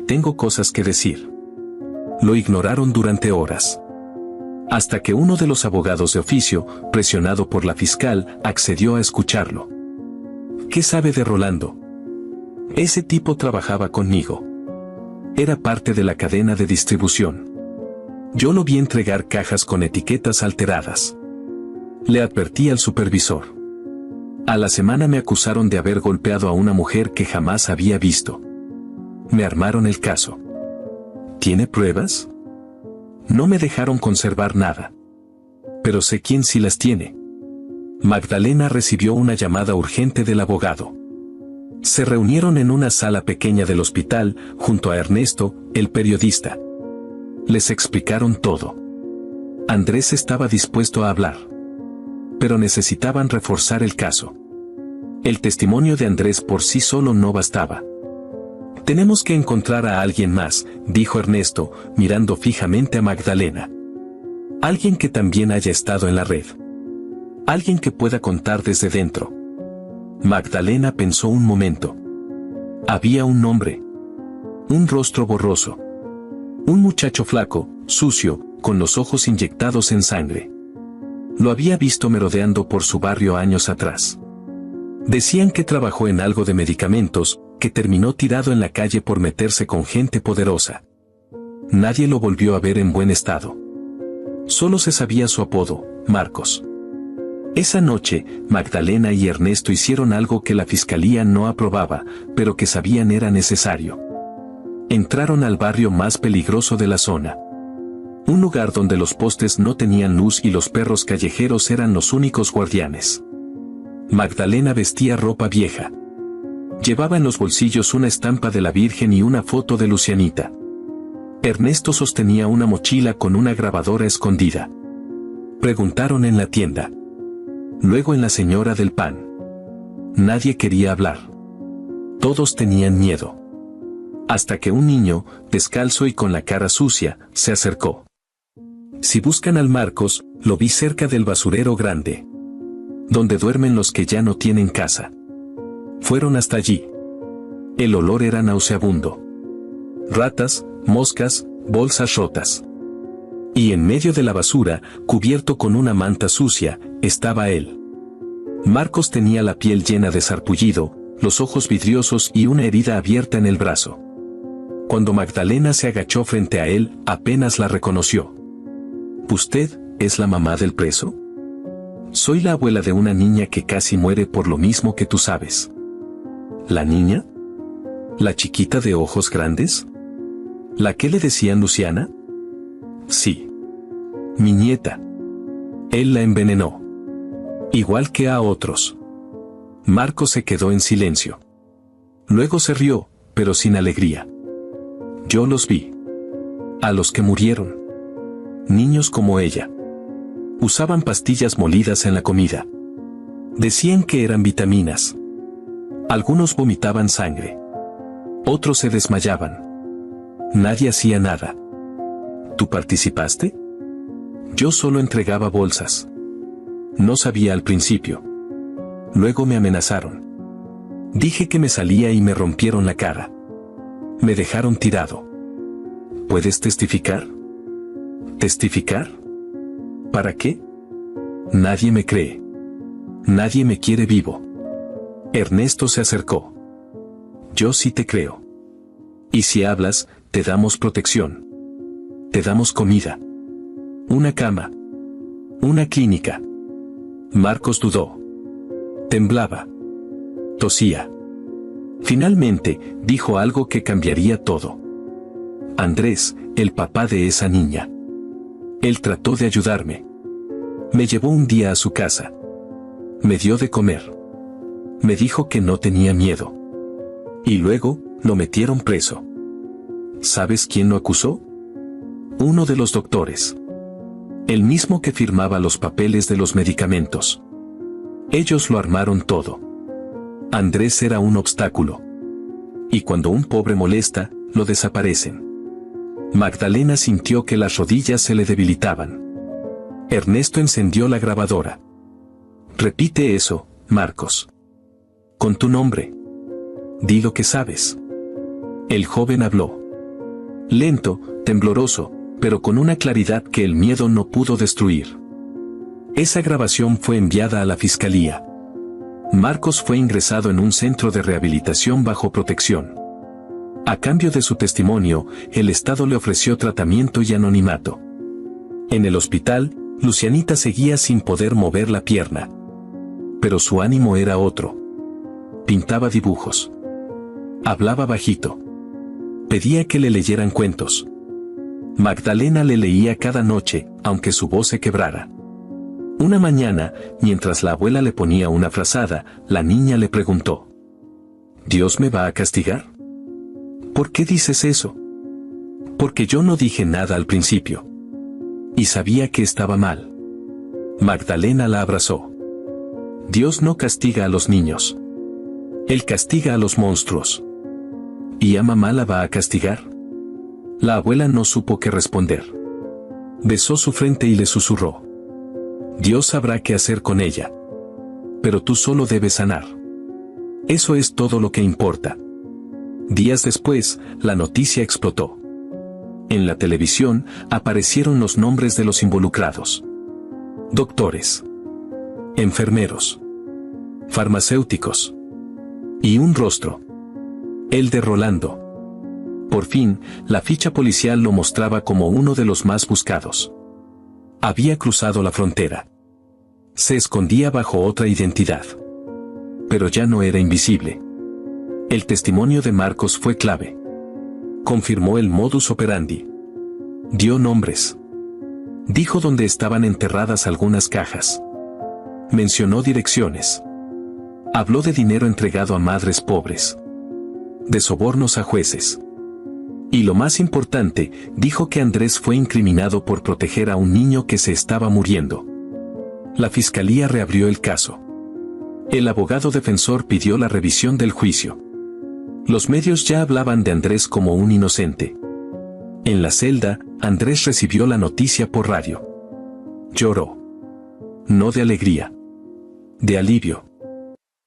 Tengo cosas que decir. Lo ignoraron durante horas. Hasta que uno de los abogados de oficio, presionado por la fiscal, accedió a escucharlo. ¿Qué sabe de Rolando? Ese tipo trabajaba conmigo. Era parte de la cadena de distribución. Yo lo vi entregar cajas con etiquetas alteradas. Le advertí al supervisor. A la semana me acusaron de haber golpeado a una mujer que jamás había visto. Me armaron el caso. ¿Tiene pruebas? No me dejaron conservar nada. Pero sé quién sí las tiene. Magdalena recibió una llamada urgente del abogado. Se reunieron en una sala pequeña del hospital, junto a Ernesto, el periodista. Les explicaron todo. Andrés estaba dispuesto a hablar. Pero necesitaban reforzar el caso. El testimonio de Andrés por sí solo no bastaba. Tenemos que encontrar a alguien más, dijo Ernesto, mirando fijamente a Magdalena. Alguien que también haya estado en la red. Alguien que pueda contar desde dentro. Magdalena pensó un momento. Había un nombre. Un rostro borroso. Un muchacho flaco, sucio, con los ojos inyectados en sangre. Lo había visto merodeando por su barrio años atrás. Decían que trabajó en algo de medicamentos, que terminó tirado en la calle por meterse con gente poderosa. Nadie lo volvió a ver en buen estado. Solo se sabía su apodo, Marcos. Esa noche, Magdalena y Ernesto hicieron algo que la fiscalía no aprobaba, pero que sabían era necesario. Entraron al barrio más peligroso de la zona. Un lugar donde los postes no tenían luz y los perros callejeros eran los únicos guardianes. Magdalena vestía ropa vieja. Llevaba en los bolsillos una estampa de la Virgen y una foto de Lucianita. Ernesto sostenía una mochila con una grabadora escondida. Preguntaron en la tienda. Luego en la señora del pan. Nadie quería hablar. Todos tenían miedo. Hasta que un niño, descalzo y con la cara sucia, se acercó. Si buscan al Marcos, lo vi cerca del basurero grande. Donde duermen los que ya no tienen casa. Fueron hasta allí. El olor era nauseabundo. Ratas, moscas, bolsas rotas. Y en medio de la basura, cubierto con una manta sucia, estaba él. Marcos tenía la piel llena de sarpullido, los ojos vidriosos y una herida abierta en el brazo. Cuando Magdalena se agachó frente a él, apenas la reconoció. ¿Usted es la mamá del preso? Soy la abuela de una niña que casi muere por lo mismo que tú sabes. ¿La niña? ¿La chiquita de ojos grandes? ¿La que le decían Luciana? Sí. Mi nieta. Él la envenenó. Igual que a otros. Marcos se quedó en silencio. Luego se rió, pero sin alegría. Yo los vi. A los que murieron. Niños como ella. Usaban pastillas molidas en la comida. Decían que eran vitaminas. Algunos vomitaban sangre. Otros se desmayaban. Nadie hacía nada. ¿Tú participaste? Yo solo entregaba bolsas. No sabía al principio. Luego me amenazaron. Dije que me salía y me rompieron la cara. Me dejaron tirado. ¿Puedes testificar? ¿Testificar? ¿Para qué? Nadie me cree. Nadie me quiere vivo. Ernesto se acercó. Yo sí te creo. Y si hablas, te damos protección. Te damos comida. Una cama. Una clínica. Marcos dudó. Temblaba. Tosía. Finalmente, dijo algo que cambiaría todo. Andrés, el papá de esa niña. Él trató de ayudarme. Me llevó un día a su casa. Me dio de comer. Me dijo que no tenía miedo. Y luego, lo metieron preso. ¿Sabes quién lo acusó? Uno de los doctores. El mismo que firmaba los papeles de los medicamentos. Ellos lo armaron todo. Andrés era un obstáculo. Y cuando un pobre molesta, lo desaparecen. Magdalena sintió que las rodillas se le debilitaban. Ernesto encendió la grabadora. Repite eso, Marcos. Con tu nombre. Di lo que sabes. El joven habló. Lento, tembloroso, pero con una claridad que el miedo no pudo destruir. Esa grabación fue enviada a la fiscalía. Marcos fue ingresado en un centro de rehabilitación bajo protección. A cambio de su testimonio, el Estado le ofreció tratamiento y anonimato. En el hospital, Lucianita seguía sin poder mover la pierna. Pero su ánimo era otro. Pintaba dibujos. Hablaba bajito. Pedía que le leyeran cuentos. Magdalena le leía cada noche, aunque su voz se quebrara. Una mañana, mientras la abuela le ponía una frazada, la niña le preguntó: ¿Dios me va a castigar? ¿Por qué dices eso? Porque yo no dije nada al principio. Y sabía que estaba mal. Magdalena la abrazó. Dios no castiga a los niños. Él castiga a los monstruos. ¿Y a mamá la va a castigar? La abuela no supo qué responder. Besó su frente y le susurró: Dios sabrá qué hacer con ella. Pero tú solo debes sanar. Eso es todo lo que importa. Días después, la noticia explotó. En la televisión, aparecieron los nombres de los involucrados. Doctores. Enfermeros. Farmacéuticos. Y un rostro. El de Rolando. Por fin, la ficha policial lo mostraba como uno de los más buscados. Había cruzado la frontera. Se escondía bajo otra identidad. Pero ya no era invisible. El testimonio de Marcos fue clave. Confirmó el modus operandi. Dio nombres. Dijo dónde estaban enterradas algunas cajas. Mencionó direcciones. Habló de dinero entregado a madres pobres. De sobornos a jueces. Y lo más importante, dijo que Andrés fue incriminado por proteger a un niño que se estaba muriendo. La fiscalía reabrió el caso. El abogado defensor pidió la revisión del juicio. Los medios ya hablaban de Andrés como un inocente. En la celda, Andrés recibió la noticia por radio. Lloró. No de alegría. De alivio.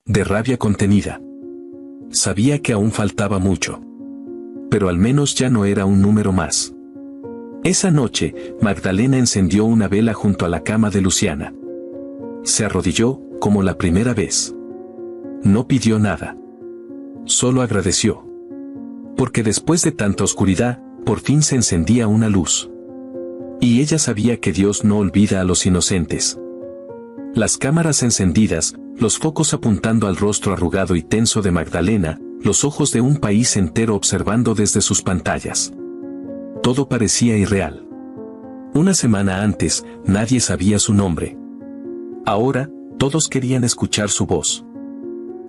De rabia contenida. Sabía que aún faltaba mucho. Pero al menos ya no era un número más. Esa noche, Magdalena encendió una vela junto a la cama de Luciana. Se arrodilló, como la primera vez. No pidió nada. Solo agradeció. Porque después de tanta oscuridad, por fin se encendía una luz. Y ella sabía que Dios no olvida a los inocentes. Las cámaras encendidas, los focos apuntando al rostro arrugado y tenso de Magdalena, los ojos de un país entero observando desde sus pantallas. Todo parecía irreal. Una semana antes, nadie sabía su nombre. Ahora, todos querían escuchar su voz.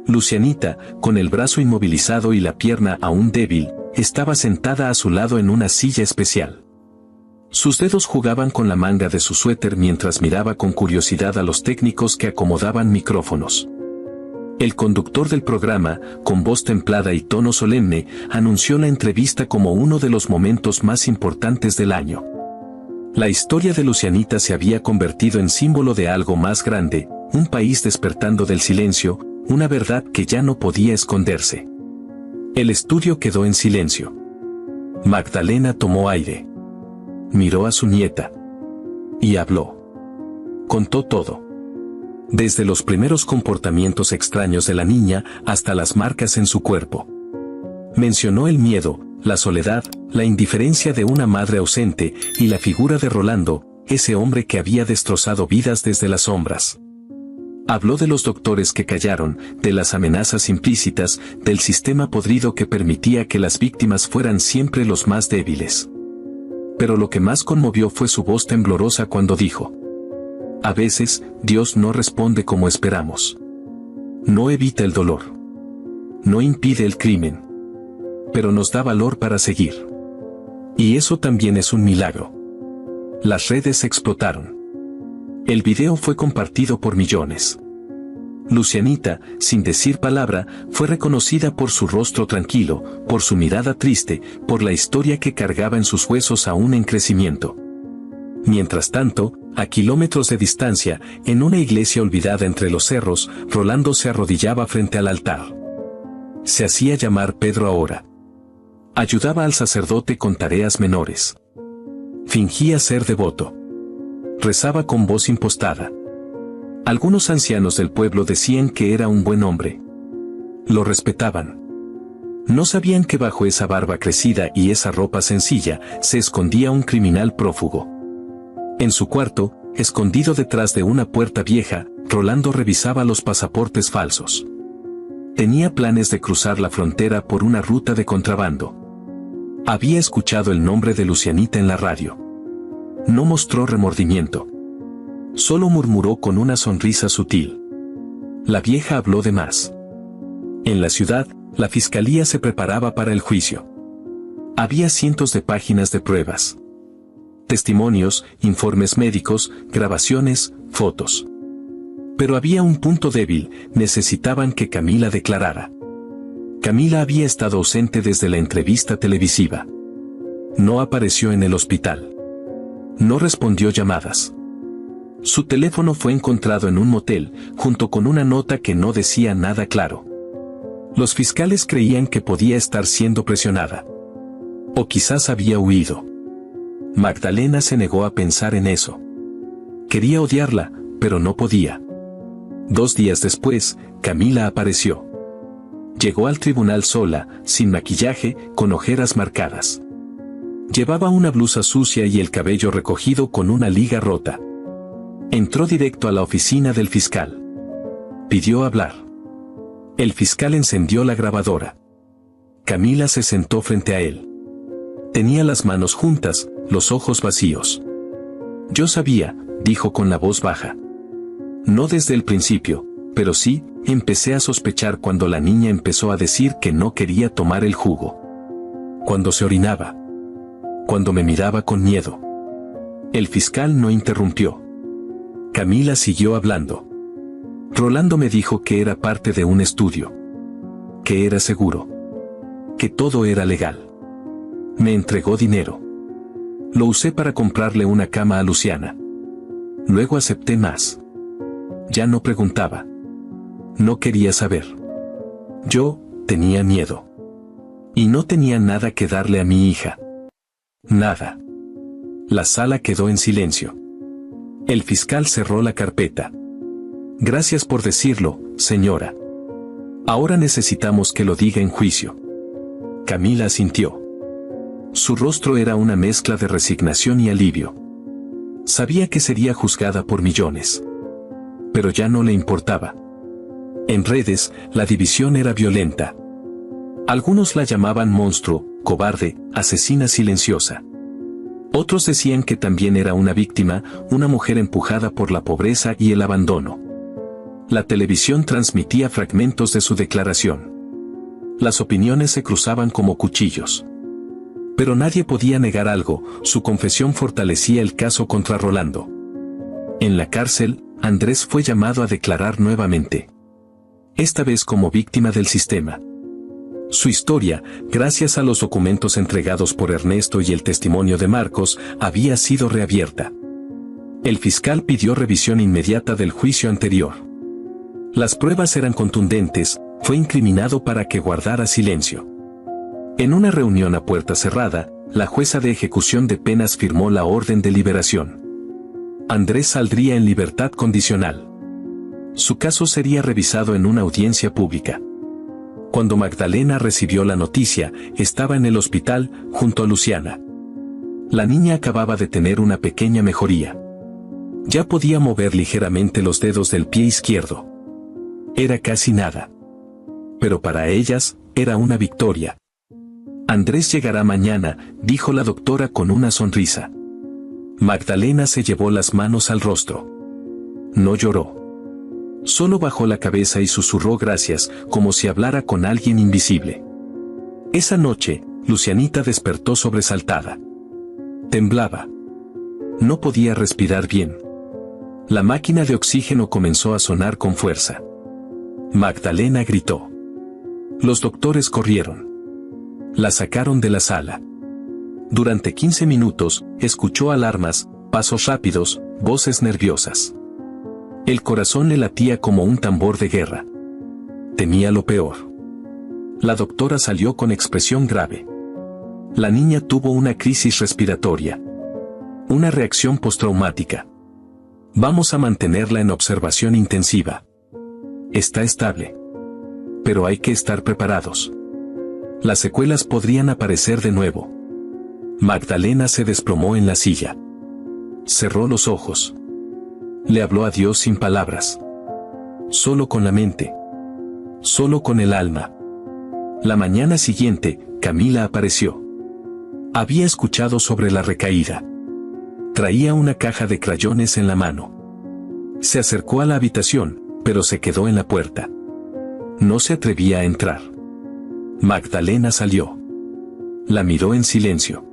Lucianita, con el brazo inmovilizado y la pierna aún débil, estaba sentada a su lado en una silla especial. Sus dedos jugaban con la manga de su suéter mientras miraba con curiosidad a los técnicos que acomodaban micrófonos. El conductor del programa, con voz templada y tono solemne, anunció la entrevista como uno de los momentos más importantes del año. La historia de Lucianita se había convertido en símbolo de algo más grande, un país despertando del silencio, una verdad que ya no podía esconderse. El estudio quedó en silencio. Magdalena tomó aire. Miró a su nieta. Y habló. Contó todo. Desde los primeros comportamientos extraños de la niña hasta las marcas en su cuerpo. Mencionó el miedo, la soledad, la indiferencia de una madre ausente y la figura de Rolando, ese hombre que había destrozado vidas desde las sombras. Habló de los doctores que callaron, de las amenazas implícitas, del sistema podrido que permitía que las víctimas fueran siempre los más débiles. Pero lo que más conmovió fue su voz temblorosa cuando dijo: a veces, Dios no responde como esperamos. No evita el dolor. No impide el crimen. Pero nos da valor para seguir. Y eso también es un milagro. Las redes explotaron. El video fue compartido por millones. Lucianita, sin decir palabra, fue reconocida por su rostro tranquilo, por su mirada triste, por la historia que cargaba en sus huesos aún en crecimiento. Mientras tanto, a kilómetros de distancia, en una iglesia olvidada entre los cerros, Rolando se arrodillaba frente al altar. Se hacía llamar Pedro ahora. Ayudaba al sacerdote con tareas menores. Fingía ser devoto. Rezaba con voz impostada. Algunos ancianos del pueblo decían que era un buen hombre. Lo respetaban. No sabían que bajo esa barba crecida y esa ropa sencilla se escondía un criminal prófugo. En su cuarto, escondido detrás de una puerta vieja, Rolando revisaba los pasaportes falsos. Tenía planes de cruzar la frontera por una ruta de contrabando. Había escuchado el nombre de Lucianita en la radio. No mostró remordimiento. Solo murmuró con una sonrisa sutil. La vieja habló de más. En la ciudad, la fiscalía se preparaba para el juicio. Había cientos de páginas de pruebas. Testimonios, informes médicos, grabaciones, fotos. Pero había un punto débil, necesitaban que Camila declarara. Camila había estado ausente desde la entrevista televisiva. No apareció en el hospital. No respondió llamadas. Su teléfono fue encontrado en un motel, junto con una nota que no decía nada claro. Los fiscales creían que podía estar siendo presionada. O quizás había huido. Magdalena se negó a pensar en eso. Quería odiarla, pero no podía. 2 días después, Camila apareció. Llegó al tribunal sola, sin maquillaje, con ojeras marcadas. Llevaba una blusa sucia y el cabello recogido con una liga rota. Entró directo a la oficina del fiscal. Pidió hablar. El fiscal encendió la grabadora. Camila se sentó frente a él. Tenía las manos juntas, los ojos vacíos. Yo sabía, dijo con la voz baja. No desde el principio, pero sí, empecé a sospechar cuando la niña empezó a decir que no quería tomar el jugo. Cuando se orinaba. Cuando me miraba con miedo. El fiscal no interrumpió. Camila siguió hablando. Rolando me dijo que era parte de un estudio. Que era seguro. Que todo era legal. Me entregó dinero. Lo usé para comprarle una cama a Luciana. Luego acepté más. Ya no preguntaba. No quería saber. Yo tenía miedo. Y no tenía nada que darle a mi hija. Nada. La sala quedó en silencio. El fiscal cerró la carpeta. Gracias por decirlo, señora. Ahora necesitamos que lo diga en juicio. Camila asintió. Su rostro era una mezcla de resignación y alivio. Sabía que sería juzgada por millones. Pero ya no le importaba. En redes, la división era violenta. Algunos la llamaban monstruo, cobarde, asesina silenciosa. Otros decían que también era una víctima, una mujer empujada por la pobreza y el abandono. La televisión transmitía fragmentos de su declaración. Las opiniones se cruzaban como cuchillos. Pero nadie podía negar algo, su confesión fortalecía el caso contra Rolando. En la cárcel, Andrés fue llamado a declarar nuevamente. Esta vez como víctima del sistema. Su historia, gracias a los documentos entregados por Ernesto y el testimonio de Marcos, había sido reabierta. El fiscal pidió revisión inmediata del juicio anterior. Las pruebas eran contundentes, fue incriminado para que guardara silencio. En una reunión a puerta cerrada, la jueza de ejecución de penas firmó la orden de liberación. Andrés saldría en libertad condicional. Su caso sería revisado en una audiencia pública. Cuando Magdalena recibió la noticia, estaba en el hospital, junto a Luciana. La niña acababa de tener una pequeña mejoría. Ya podía mover ligeramente los dedos del pie izquierdo. Era casi nada. Pero para ellas, era una victoria. Andrés llegará mañana, dijo la doctora con una sonrisa. Magdalena se llevó las manos al rostro. No lloró. Solo bajó la cabeza y susurró gracias, como si hablara con alguien invisible. Esa noche, Lucianita despertó sobresaltada. Temblaba. No podía respirar bien. La máquina de oxígeno comenzó a sonar con fuerza. Magdalena gritó. Los doctores corrieron. La sacaron de la sala. Durante 15 minutos, escuchó alarmas, pasos rápidos, voces nerviosas. El corazón le latía como un tambor de guerra. Temía lo peor. La doctora salió con expresión grave. La niña tuvo una crisis respiratoria. Una reacción postraumática. Vamos a mantenerla en observación intensiva. Está estable. Pero hay que estar preparados. Las secuelas podrían aparecer de nuevo. Magdalena se desplomó en la silla. Cerró los ojos. Le habló a Dios sin palabras. Solo con la mente. Solo con el alma. La mañana siguiente, Camila apareció. Había escuchado sobre la recaída. Traía una caja de crayones en la mano. Se acercó a la habitación, pero se quedó en la puerta. No se atrevía a entrar. Magdalena salió. La miró en silencio.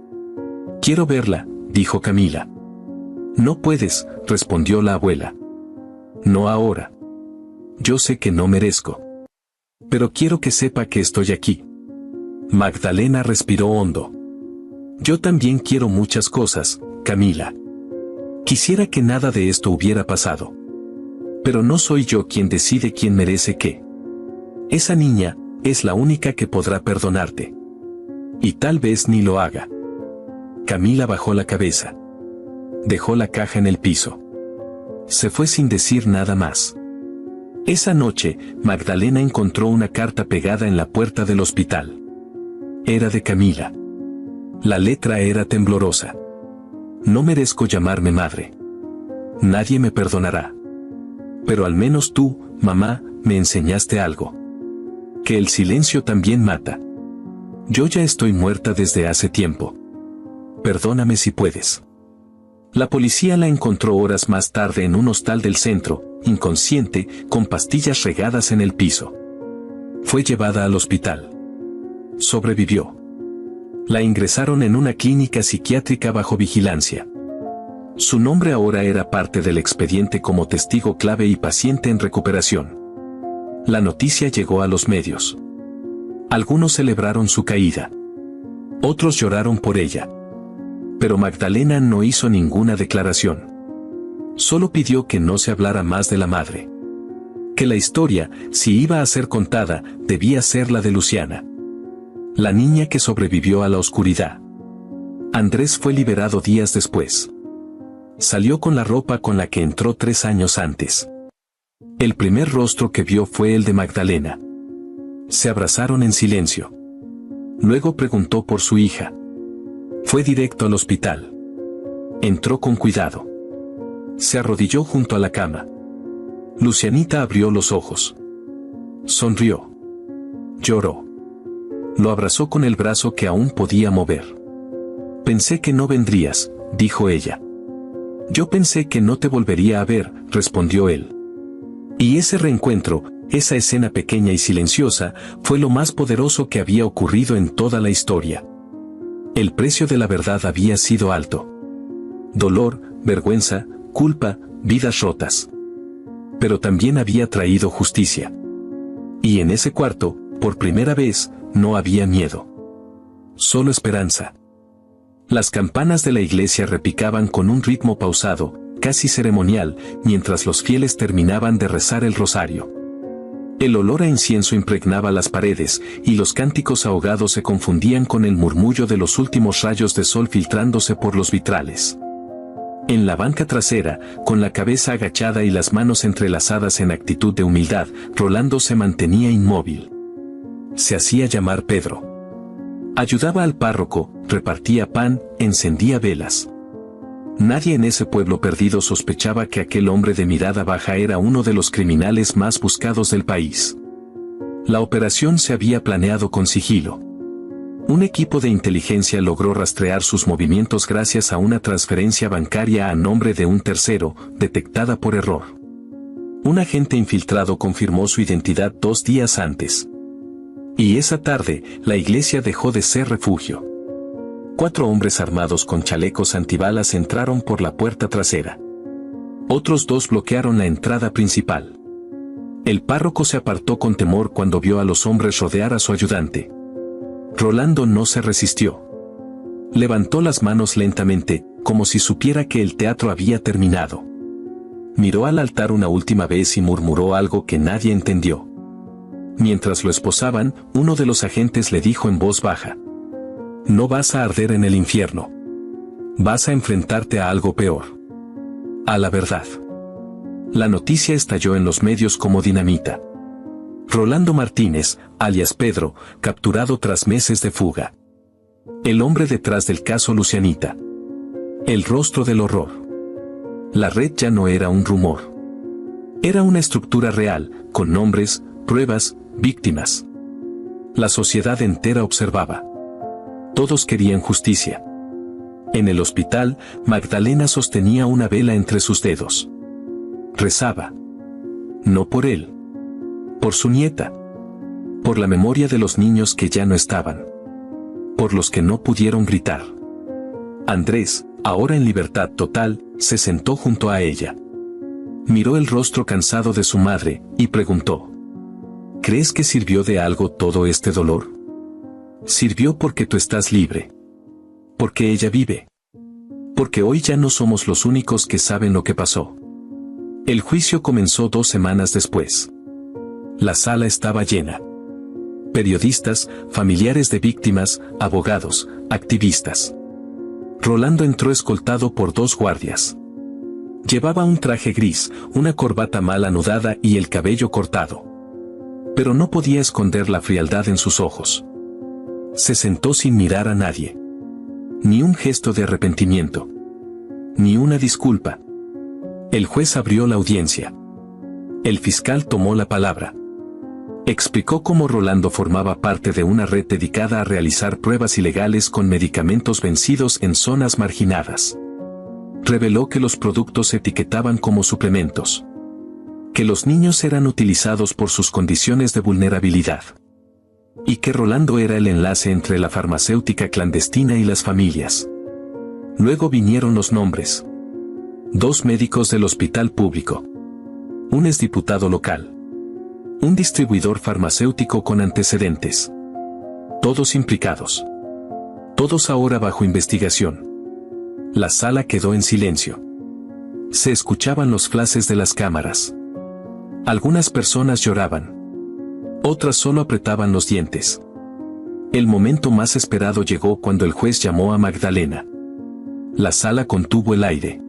Quiero verla, dijo Camila. No puedes, respondió la abuela. No ahora. Yo sé que no merezco. Pero quiero que sepa que estoy aquí. Magdalena respiró hondo. Yo también quiero muchas cosas, Camila. Quisiera que nada de esto hubiera pasado. Pero no soy yo quien decide quién merece qué. Esa niña es la única que podrá perdonarte. Y tal vez ni lo haga. Camila bajó la cabeza. Dejó la caja en el piso. Se fue sin decir nada más. Esa noche, Magdalena encontró una carta pegada en la puerta del hospital. Era de Camila. La letra era temblorosa. No merezco llamarme madre. Nadie me perdonará. Pero al menos tú, mamá, me enseñaste algo. Que el silencio también mata. Yo ya estoy muerta desde hace tiempo. Perdóname si puedes. La policía la encontró horas más tarde en un hostal del centro, inconsciente, con pastillas regadas en el piso. Fue llevada al hospital. Sobrevivió. La ingresaron en una clínica psiquiátrica bajo vigilancia. Su nombre ahora era parte del expediente como testigo clave y paciente en recuperación. La noticia llegó a los medios. Algunos celebraron su caída. Otros lloraron por ella. Pero Magdalena no hizo ninguna declaración. Solo pidió que no se hablara más de la madre. Que la historia, si iba a ser contada, debía ser la de Luciana. La niña que sobrevivió a la oscuridad. Andrés fue liberado días después. Salió con la ropa con la que entró 3 años antes. El primer rostro que vio fue el de Magdalena. Se abrazaron en silencio. Luego preguntó por su hija. Fue directo al hospital. Entró con cuidado. Se arrodilló junto a la cama. Lucianita abrió los ojos. Sonrió. Lloró. Lo abrazó con el brazo que aún podía mover. Pensé que no vendrías, dijo ella. Yo pensé que no te volvería a ver, respondió él. Y ese reencuentro, esa escena pequeña y silenciosa, fue lo más poderoso que había ocurrido en toda la historia. El precio de la verdad había sido alto. Dolor, vergüenza, culpa, vidas rotas. Pero también había traído justicia. Y en ese cuarto, por primera vez, no había miedo. Solo esperanza. Las campanas de la iglesia repicaban con un ritmo pausado, casi ceremonial, mientras los fieles terminaban de rezar el rosario. El olor a incienso impregnaba las paredes, y los cánticos ahogados se confundían con el murmullo de los últimos rayos de sol filtrándose por los vitrales. En la banca trasera, con la cabeza agachada y las manos entrelazadas en actitud de humildad, Rolando se mantenía inmóvil. Se hacía llamar Pedro. Ayudaba al párroco, repartía pan, encendía velas. Nadie en ese pueblo perdido sospechaba que aquel hombre de mirada baja era uno de los criminales más buscados del país. La operación se había planeado con sigilo. Un equipo de inteligencia logró rastrear sus movimientos gracias a una transferencia bancaria a nombre de un tercero, detectada por error. Un agente infiltrado confirmó su identidad 2 días antes. Y esa tarde, la iglesia dejó de ser refugio. 4 hombres armados con chalecos antibalas entraron por la puerta trasera. Otros 2 bloquearon la entrada principal. El párroco se apartó con temor cuando vio a los hombres rodear a su ayudante. Rolando no se resistió. Levantó las manos lentamente, como si supiera que el teatro había terminado. Miró al altar una última vez y murmuró algo que nadie entendió. Mientras lo esposaban, uno de los agentes le dijo en voz baja: «No vas a arder en el infierno. Vas a enfrentarte a algo peor. A la verdad». La noticia estalló en los medios como dinamita. Rolando Martínez, alias Pedro, capturado tras meses de fuga. El hombre detrás del caso Lucianita. El rostro del horror. La red ya no era un rumor. Era una estructura real, con nombres, pruebas, víctimas. La sociedad entera observaba. Todos querían justicia. En el hospital, Magdalena sostenía una vela entre sus dedos. Rezaba. No por él. Por su nieta. Por la memoria de los niños que ya no estaban. Por los que no pudieron gritar. Andrés, ahora en libertad total, se sentó junto a ella. Miró el rostro cansado de su madre, y preguntó: ¿crees que sirvió de algo todo este dolor? Sirvió porque tú estás libre. Porque ella vive. Porque hoy ya no somos los únicos que saben lo que pasó. El juicio comenzó 2 semanas después. La sala estaba llena. Periodistas, familiares de víctimas, abogados, activistas. Rolando entró escoltado por 2 guardias. Llevaba un traje gris, una corbata mal anudada y el cabello cortado. Pero no podía esconder la frialdad en sus ojos. Se sentó sin mirar a nadie. Ni un gesto de arrepentimiento. Ni una disculpa. El juez abrió la audiencia. El fiscal tomó la palabra. Explicó cómo Rolando formaba parte de una red dedicada a realizar pruebas ilegales con medicamentos vencidos en zonas marginadas. Reveló que los productos se etiquetaban como suplementos. Que los niños eran utilizados por sus condiciones de vulnerabilidad. Y que Rolando era el enlace entre la farmacéutica clandestina y las familias. Luego vinieron los nombres. 2 médicos del hospital público. Un exdiputado local. Un distribuidor farmacéutico con antecedentes. Todos implicados. Todos ahora bajo investigación. La sala quedó en silencio. Se escuchaban los flashes de las cámaras. Algunas personas lloraban. Otras solo apretaban los dientes. El momento más esperado llegó cuando el juez llamó a Magdalena. La sala contuvo el aire.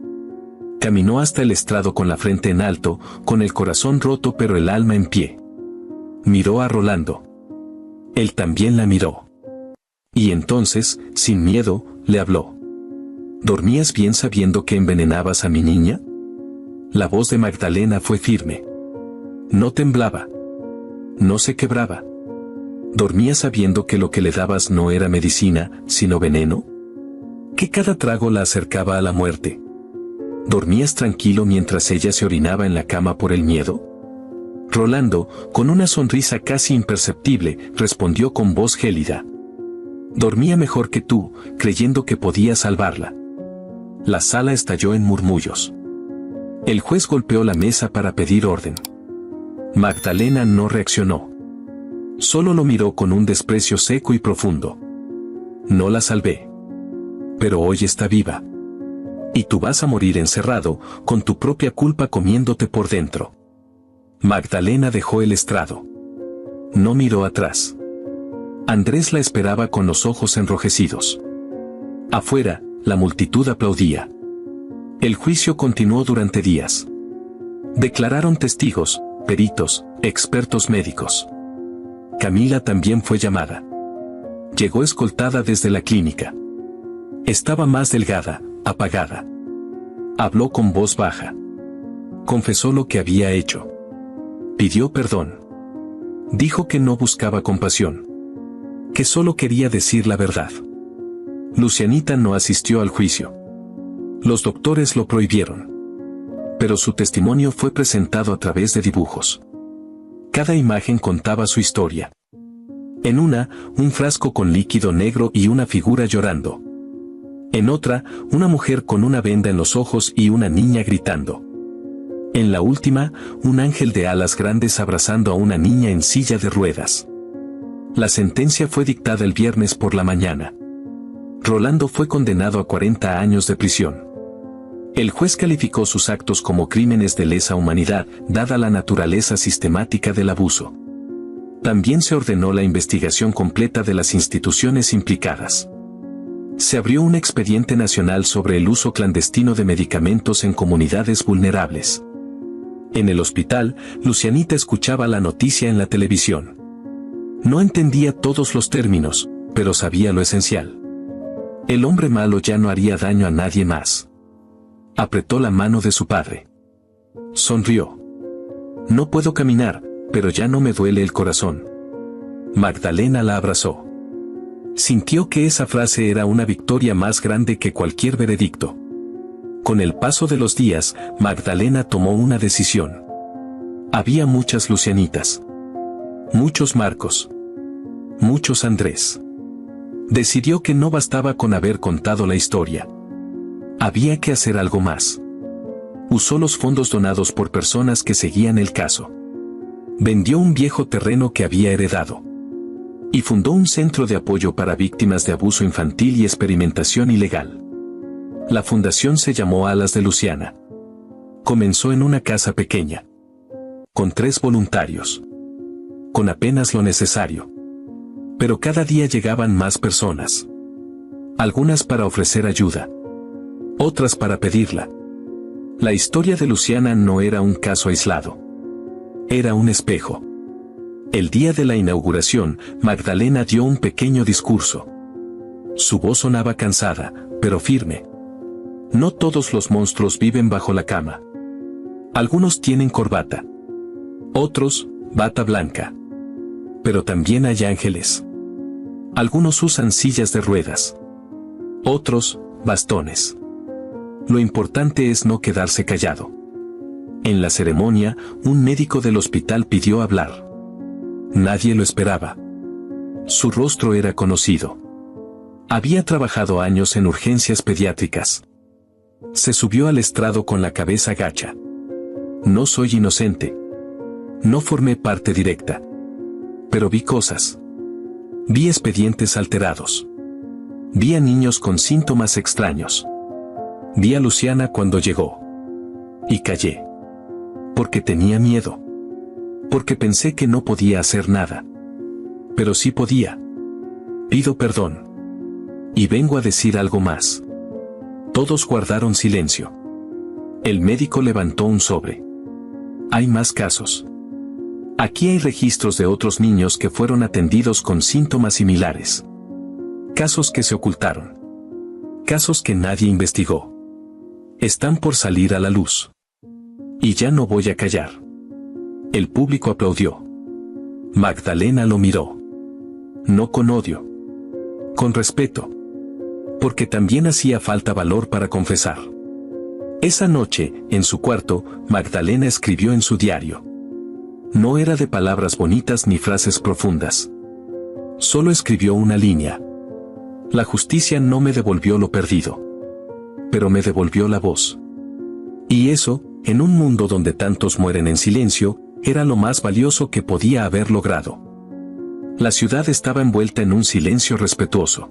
Caminó hasta el estrado con la frente en alto, con el corazón roto pero el alma en pie. Miró a Rolando. Él también la miró. Y entonces, sin miedo, le habló. ¿Dormías bien sabiendo que envenenabas a mi niña? La voz de Magdalena fue firme. No temblaba. No se quebraba. ¿Dormías sabiendo que lo que le dabas no era medicina, sino veneno? ¿Que cada trago la acercaba a la muerte? ¿Dormías tranquilo mientras ella se orinaba en la cama por el miedo? Rolando, con una sonrisa casi imperceptible, respondió con voz gélida. Dormía mejor que tú, creyendo que podía salvarla. La sala estalló en murmullos. El juez golpeó la mesa para pedir orden. Magdalena no reaccionó. Solo lo miró con un desprecio seco y profundo. No la salvé. Pero hoy está viva. Y tú vas a morir encerrado, con tu propia culpa comiéndote por dentro. Magdalena dejó el estrado. No miró atrás. Andrés la esperaba con los ojos enrojecidos. Afuera, la multitud aplaudía. El juicio continuó durante días. Declararon testigos, peritos, expertos médicos. Camila también fue llamada. Llegó escoltada desde la clínica. Estaba más delgada, apagada. Habló con voz baja. Confesó lo que había hecho. Pidió perdón. Dijo que no buscaba compasión. Que solo quería decir la verdad. Lucianita no asistió al juicio. Los doctores lo prohibieron. Pero su testimonio fue presentado a través de dibujos. Cada imagen contaba su historia. En una, un frasco con líquido negro y una figura llorando. En otra, una mujer con una venda en los ojos y una niña gritando. En la última, un ángel de alas grandes abrazando a una niña en silla de ruedas. La sentencia fue dictada el viernes por la mañana. Rolando fue condenado a 40 años de prisión. El juez calificó sus actos como crímenes de lesa humanidad, dada la naturaleza sistemática del abuso. También se ordenó la investigación completa de las instituciones implicadas. Se abrió un expediente nacional sobre el uso clandestino de medicamentos en comunidades vulnerables. En el hospital, Lucianita escuchaba la noticia en la televisión. No entendía todos los términos, pero sabía lo esencial. El hombre malo ya no haría daño a nadie más. Apretó la mano de su padre. Sonrió. No puedo caminar, pero ya no me duele el corazón. Magdalena la abrazó. Sintió que esa frase era una victoria más grande que cualquier veredicto. Con el paso de los días, Magdalena tomó una decisión. Había muchas Lucianitas. Muchos Marcos. Muchos Andrés. Decidió que no bastaba con haber contado la historia. Había que hacer algo más. Usó los fondos donados por personas que seguían el caso. Vendió un viejo terreno que había heredado. Y fundó un centro de apoyo para víctimas de abuso infantil y experimentación ilegal. La fundación se llamó Alas de Luciana. Comenzó en una casa pequeña. Con 3 voluntarios. Con apenas lo necesario. Pero cada día llegaban más personas. Algunas para ofrecer ayuda. Otras para pedirla. La historia de Luciana no era un caso aislado. Era un espejo. El día de la inauguración, Magdalena dio un pequeño discurso. Su voz sonaba cansada, pero firme. No todos los monstruos viven bajo la cama. Algunos tienen corbata. Otros, bata blanca. Pero también hay ángeles. Algunos usan sillas de ruedas. Otros, bastones. Lo importante es no quedarse callado. En la ceremonia, un médico del hospital pidió hablar. Nadie lo esperaba. Su rostro era conocido. Había trabajado años en urgencias pediátricas. Se subió al estrado con la cabeza gacha. No soy inocente. No formé parte directa. Pero vi cosas. Vi expedientes alterados. Vi a niños con síntomas extraños. Vi a Luciana cuando llegó. Y callé. Porque tenía miedo. Porque pensé que no podía hacer nada. Pero sí podía. Pido perdón. Y vengo a decir algo más. Todos guardaron silencio. El médico levantó un sobre. Hay más casos. Aquí hay registros de otros niños que fueron atendidos con síntomas similares. Casos que se ocultaron. Casos que nadie investigó. Están por salir a la luz. Y ya no voy a callar. El público aplaudió. Magdalena lo miró. No con odio. Con respeto. Porque también hacía falta valor para confesar. Esa noche, en su cuarto, Magdalena escribió en su diario. No era de palabras bonitas ni frases profundas. Solo escribió una línea. La justicia no me devolvió lo perdido. Pero me devolvió la voz. Y eso, en un mundo donde tantos mueren en silencio, era lo más valioso que podía haber logrado. La ciudad estaba envuelta en un silencio respetuoso.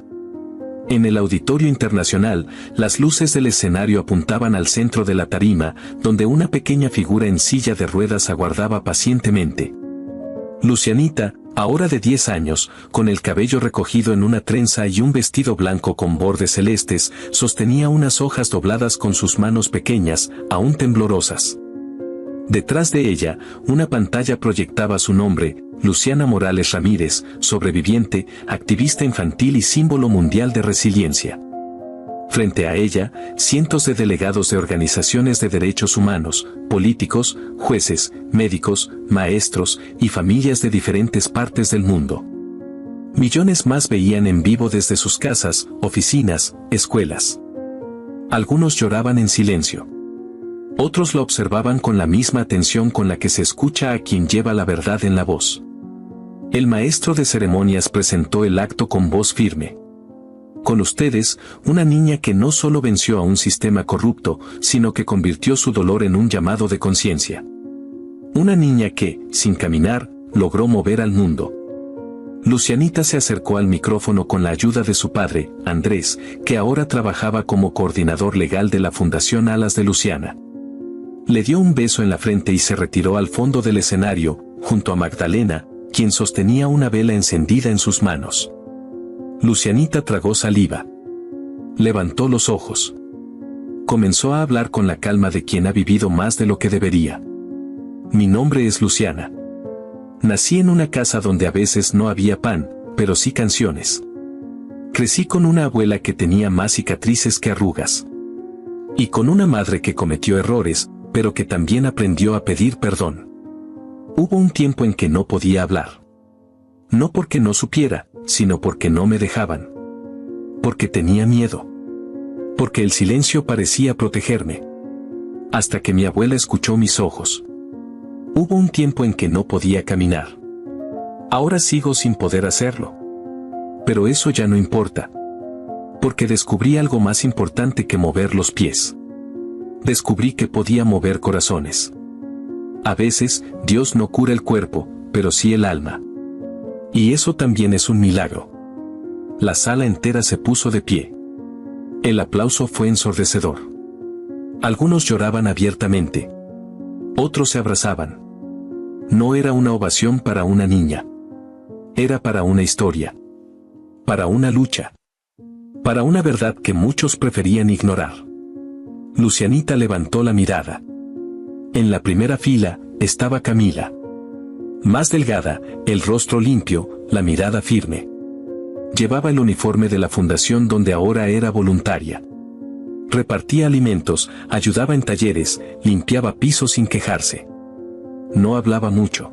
En el Auditorio Internacional, las luces del escenario apuntaban al centro de la tarima, donde una pequeña figura en silla de ruedas aguardaba pacientemente. Lucianita, ahora de 10 años, con el cabello recogido en una trenza y un vestido blanco con bordes celestes, sostenía unas hojas dobladas con sus manos pequeñas, aún temblorosas. Detrás de ella, una pantalla proyectaba su nombre, Luciana Morales Ramírez, sobreviviente, activista infantil y símbolo mundial de resiliencia. Frente a ella, cientos de delegados de organizaciones de derechos humanos, políticos, jueces, médicos, maestros y familias de diferentes partes del mundo. Millones más veían en vivo desde sus casas, oficinas, escuelas. Algunos lloraban en silencio. Otros lo observaban con la misma atención con la que se escucha a quien lleva la verdad en la voz. El maestro de ceremonias presentó el acto con voz firme. Con ustedes, una niña que no solo venció a un sistema corrupto, sino que convirtió su dolor en un llamado de conciencia. Una niña que, sin caminar, logró mover al mundo. Lucianita se acercó al micrófono con la ayuda de su padre, Andrés, que ahora trabajaba como coordinador legal de la Fundación Alas de Luciana. Le dio un beso en la frente y se retiró al fondo del escenario, junto a Magdalena, quien sostenía una vela encendida en sus manos. Lucianita tragó saliva. Levantó los ojos. Comenzó a hablar con la calma de quien ha vivido más de lo que debería. Mi nombre es Luciana. Nací en una casa donde a veces no había pan, pero sí canciones. Crecí con una abuela que tenía más cicatrices que arrugas. Y con una madre que cometió errores, pero que también aprendió a pedir perdón. Hubo un tiempo en que no podía hablar. No porque no supiera, sino porque no me dejaban. Porque tenía miedo. Porque el silencio parecía protegerme. Hasta que mi abuela escuchó mis ojos. Hubo un tiempo en que no podía caminar. Ahora sigo sin poder hacerlo. Pero eso ya no importa. Porque descubrí algo más importante que mover los pies. Descubrí que podía mover corazones. A veces, Dios no cura el cuerpo, pero sí el alma. Y eso también es un milagro. La sala entera se puso de pie. El aplauso fue ensordecedor. Algunos lloraban abiertamente. Otros se abrazaban. No era una ovación para una niña. Era para una historia. Para una lucha. Para una verdad que muchos preferían ignorar. Lucianita levantó la mirada. En la primera fila, estaba Camila. Más delgada, el rostro limpio, la mirada firme. Llevaba el uniforme de la fundación donde ahora era voluntaria. Repartía alimentos, ayudaba en talleres, limpiaba pisos sin quejarse. No hablaba mucho.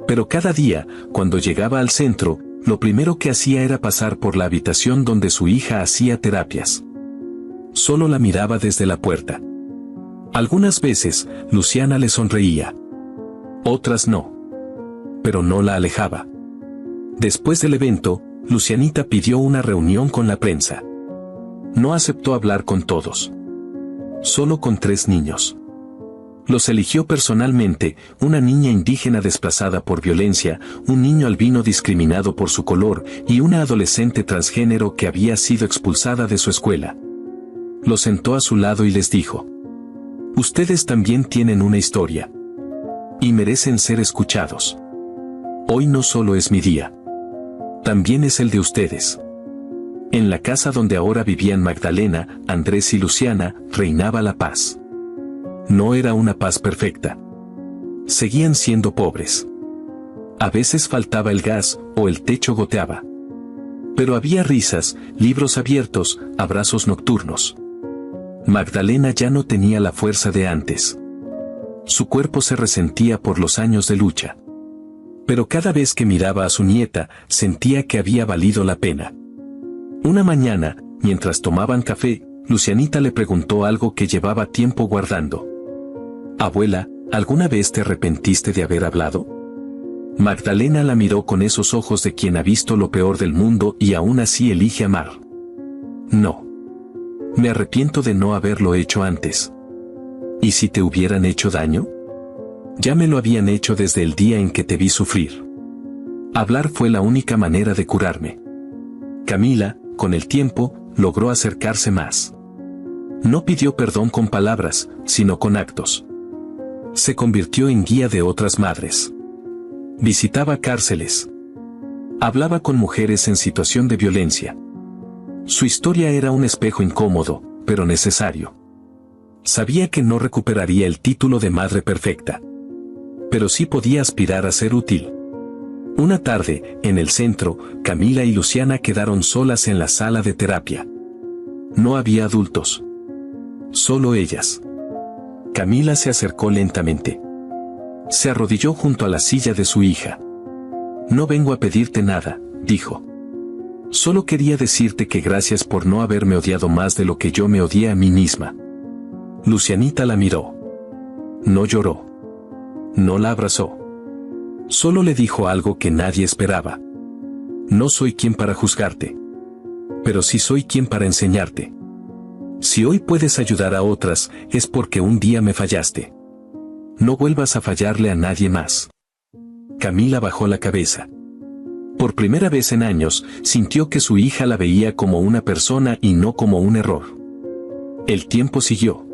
Pero cada día, cuando llegaba al centro, lo primero que hacía era pasar por la habitación donde su hija hacía terapias. Solo la miraba desde la puerta. Algunas veces, Luciana le sonreía. Otras no. Pero no la alejaba. Después del evento, Lucianita pidió una reunión con la prensa. No aceptó hablar con todos. Solo con 3 niños. Los eligió personalmente, una niña indígena desplazada por violencia, un niño albino discriminado por su color y una adolescente transgénero que había sido expulsada de su escuela. Los sentó a su lado y les dijo: ustedes también tienen una historia. Y merecen ser escuchados. Hoy no solo es mi día. También es el de ustedes. En la casa donde ahora vivían Magdalena, Andrés y Luciana, reinaba la paz. No era una paz perfecta. Seguían siendo pobres. A veces faltaba el gas, o el techo goteaba. Pero había risas, libros abiertos, abrazos nocturnos. Magdalena ya no tenía la fuerza de antes. Su cuerpo se resentía por los años de lucha. Pero cada vez que miraba a su nieta, sentía que había valido la pena. Una mañana, mientras tomaban café, Lucianita le preguntó algo que llevaba tiempo guardando. Abuela, ¿alguna vez te arrepentiste de haber hablado? Magdalena la miró con esos ojos de quien ha visto lo peor del mundo y aún así elige amar. No. Me arrepiento de no haberlo hecho antes. ¿Y si te hubieran hecho daño? Ya me lo habían hecho desde el día en que te vi sufrir. Hablar fue la única manera de curarme. Camila, con el tiempo, logró acercarse más. No pidió perdón con palabras, sino con actos. Se convirtió en guía de otras madres. Visitaba cárceles. Hablaba con mujeres en situación de violencia. Su historia era un espejo incómodo, pero necesario. Sabía que no recuperaría el título de madre perfecta. Pero sí podía aspirar a ser útil. Una tarde, en el centro, Camila y Luciana quedaron solas en la sala de terapia. No había adultos. Solo ellas. Camila se acercó lentamente. Se arrodilló junto a la silla de su hija. No vengo a pedirte nada, dijo. Solo quería decirte que gracias por no haberme odiado más de lo que yo me odié a mí misma. Lucianita la miró. No lloró. No la abrazó. Solo le dijo algo que nadie esperaba. No soy quien para juzgarte. pero sí soy quien para enseñarte. Si hoy puedes ayudar a otras, es porque un día me fallaste. No vuelvas a fallarle a nadie más. Camila bajó la cabeza. Por primera vez en años, sintió que su hija la veía como una persona y no como un error. El tiempo siguió.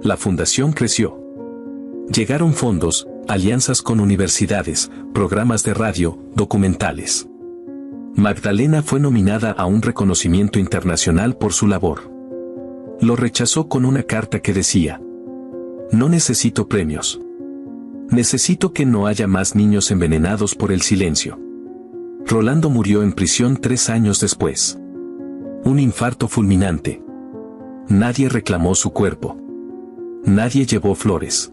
La fundación creció. Llegaron fondos, alianzas con universidades, programas de radio, documentales. Magdalena fue nominada a un reconocimiento internacional por su labor. Lo rechazó con una carta que decía: no necesito premios. Necesito que no haya más niños envenenados por el silencio. Rolando murió en prisión 3 años después. Un infarto fulminante. Nadie reclamó su cuerpo. Nadie llevó flores.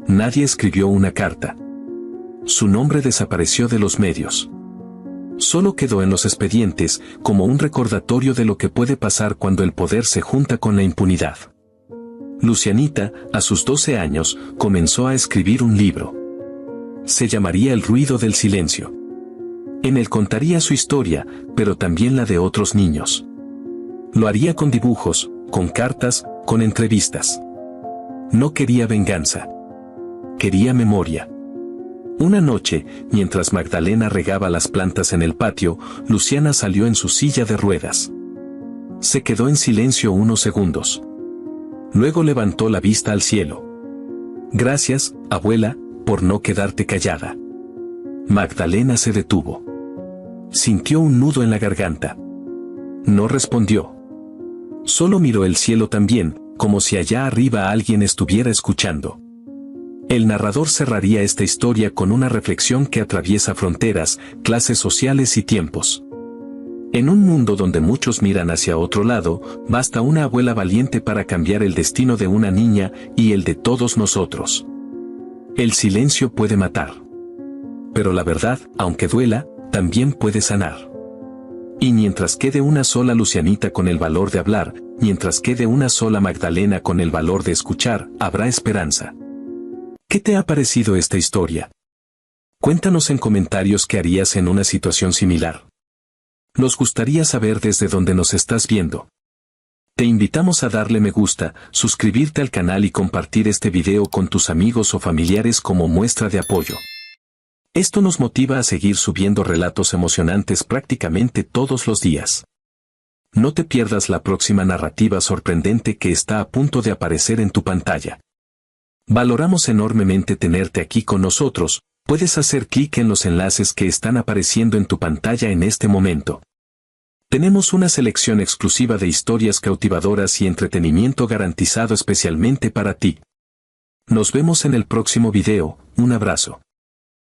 Nadie escribió una carta. Su nombre desapareció de los medios. Solo quedó en los expedientes como un recordatorio de lo que puede pasar cuando el poder se junta con la impunidad. Lucianita, a sus 12 años, comenzó a escribir un libro. Se llamaría El ruido del silencio. En él contaría su historia, pero también la de otros niños. Lo haría con dibujos, con cartas, con entrevistas. No quería venganza. Quería memoria. Una noche, mientras Magdalena regaba las plantas en el patio, Luciana salió en su silla de ruedas. Se quedó en silencio unos segundos. Luego levantó la vista al cielo. Gracias, abuela, por no quedarte callada. Magdalena se detuvo. Sintió un nudo en la garganta. No respondió. Solo miró el cielo también, como si allá arriba alguien estuviera escuchando. El narrador cerraría esta historia con una reflexión que atraviesa fronteras, clases sociales y tiempos. En un mundo donde muchos miran hacia otro lado, basta una abuela valiente para cambiar el destino de una niña y el de todos nosotros. El silencio puede matar. Pero la verdad, aunque duela, también puede sanar. Y mientras quede una sola Lucianita con el valor de hablar, mientras quede una sola Magdalena con el valor de escuchar, habrá esperanza. ¿Qué te ha parecido esta historia? Cuéntanos en comentarios qué harías en una situación similar. Nos gustaría saber desde dónde nos estás viendo. Te invitamos a darle me gusta, suscribirte al canal y compartir este video con tus amigos o familiares como muestra de apoyo. Esto nos motiva a seguir subiendo relatos emocionantes prácticamente todos los días. No te pierdas la próxima narrativa sorprendente que está a punto de aparecer en tu pantalla. Valoramos enormemente tenerte aquí con nosotros. Puedes hacer clic en los enlaces que están apareciendo en tu pantalla en este momento. Tenemos una selección exclusiva de historias cautivadoras y entretenimiento garantizado especialmente para ti. Nos vemos en el próximo video. Un abrazo.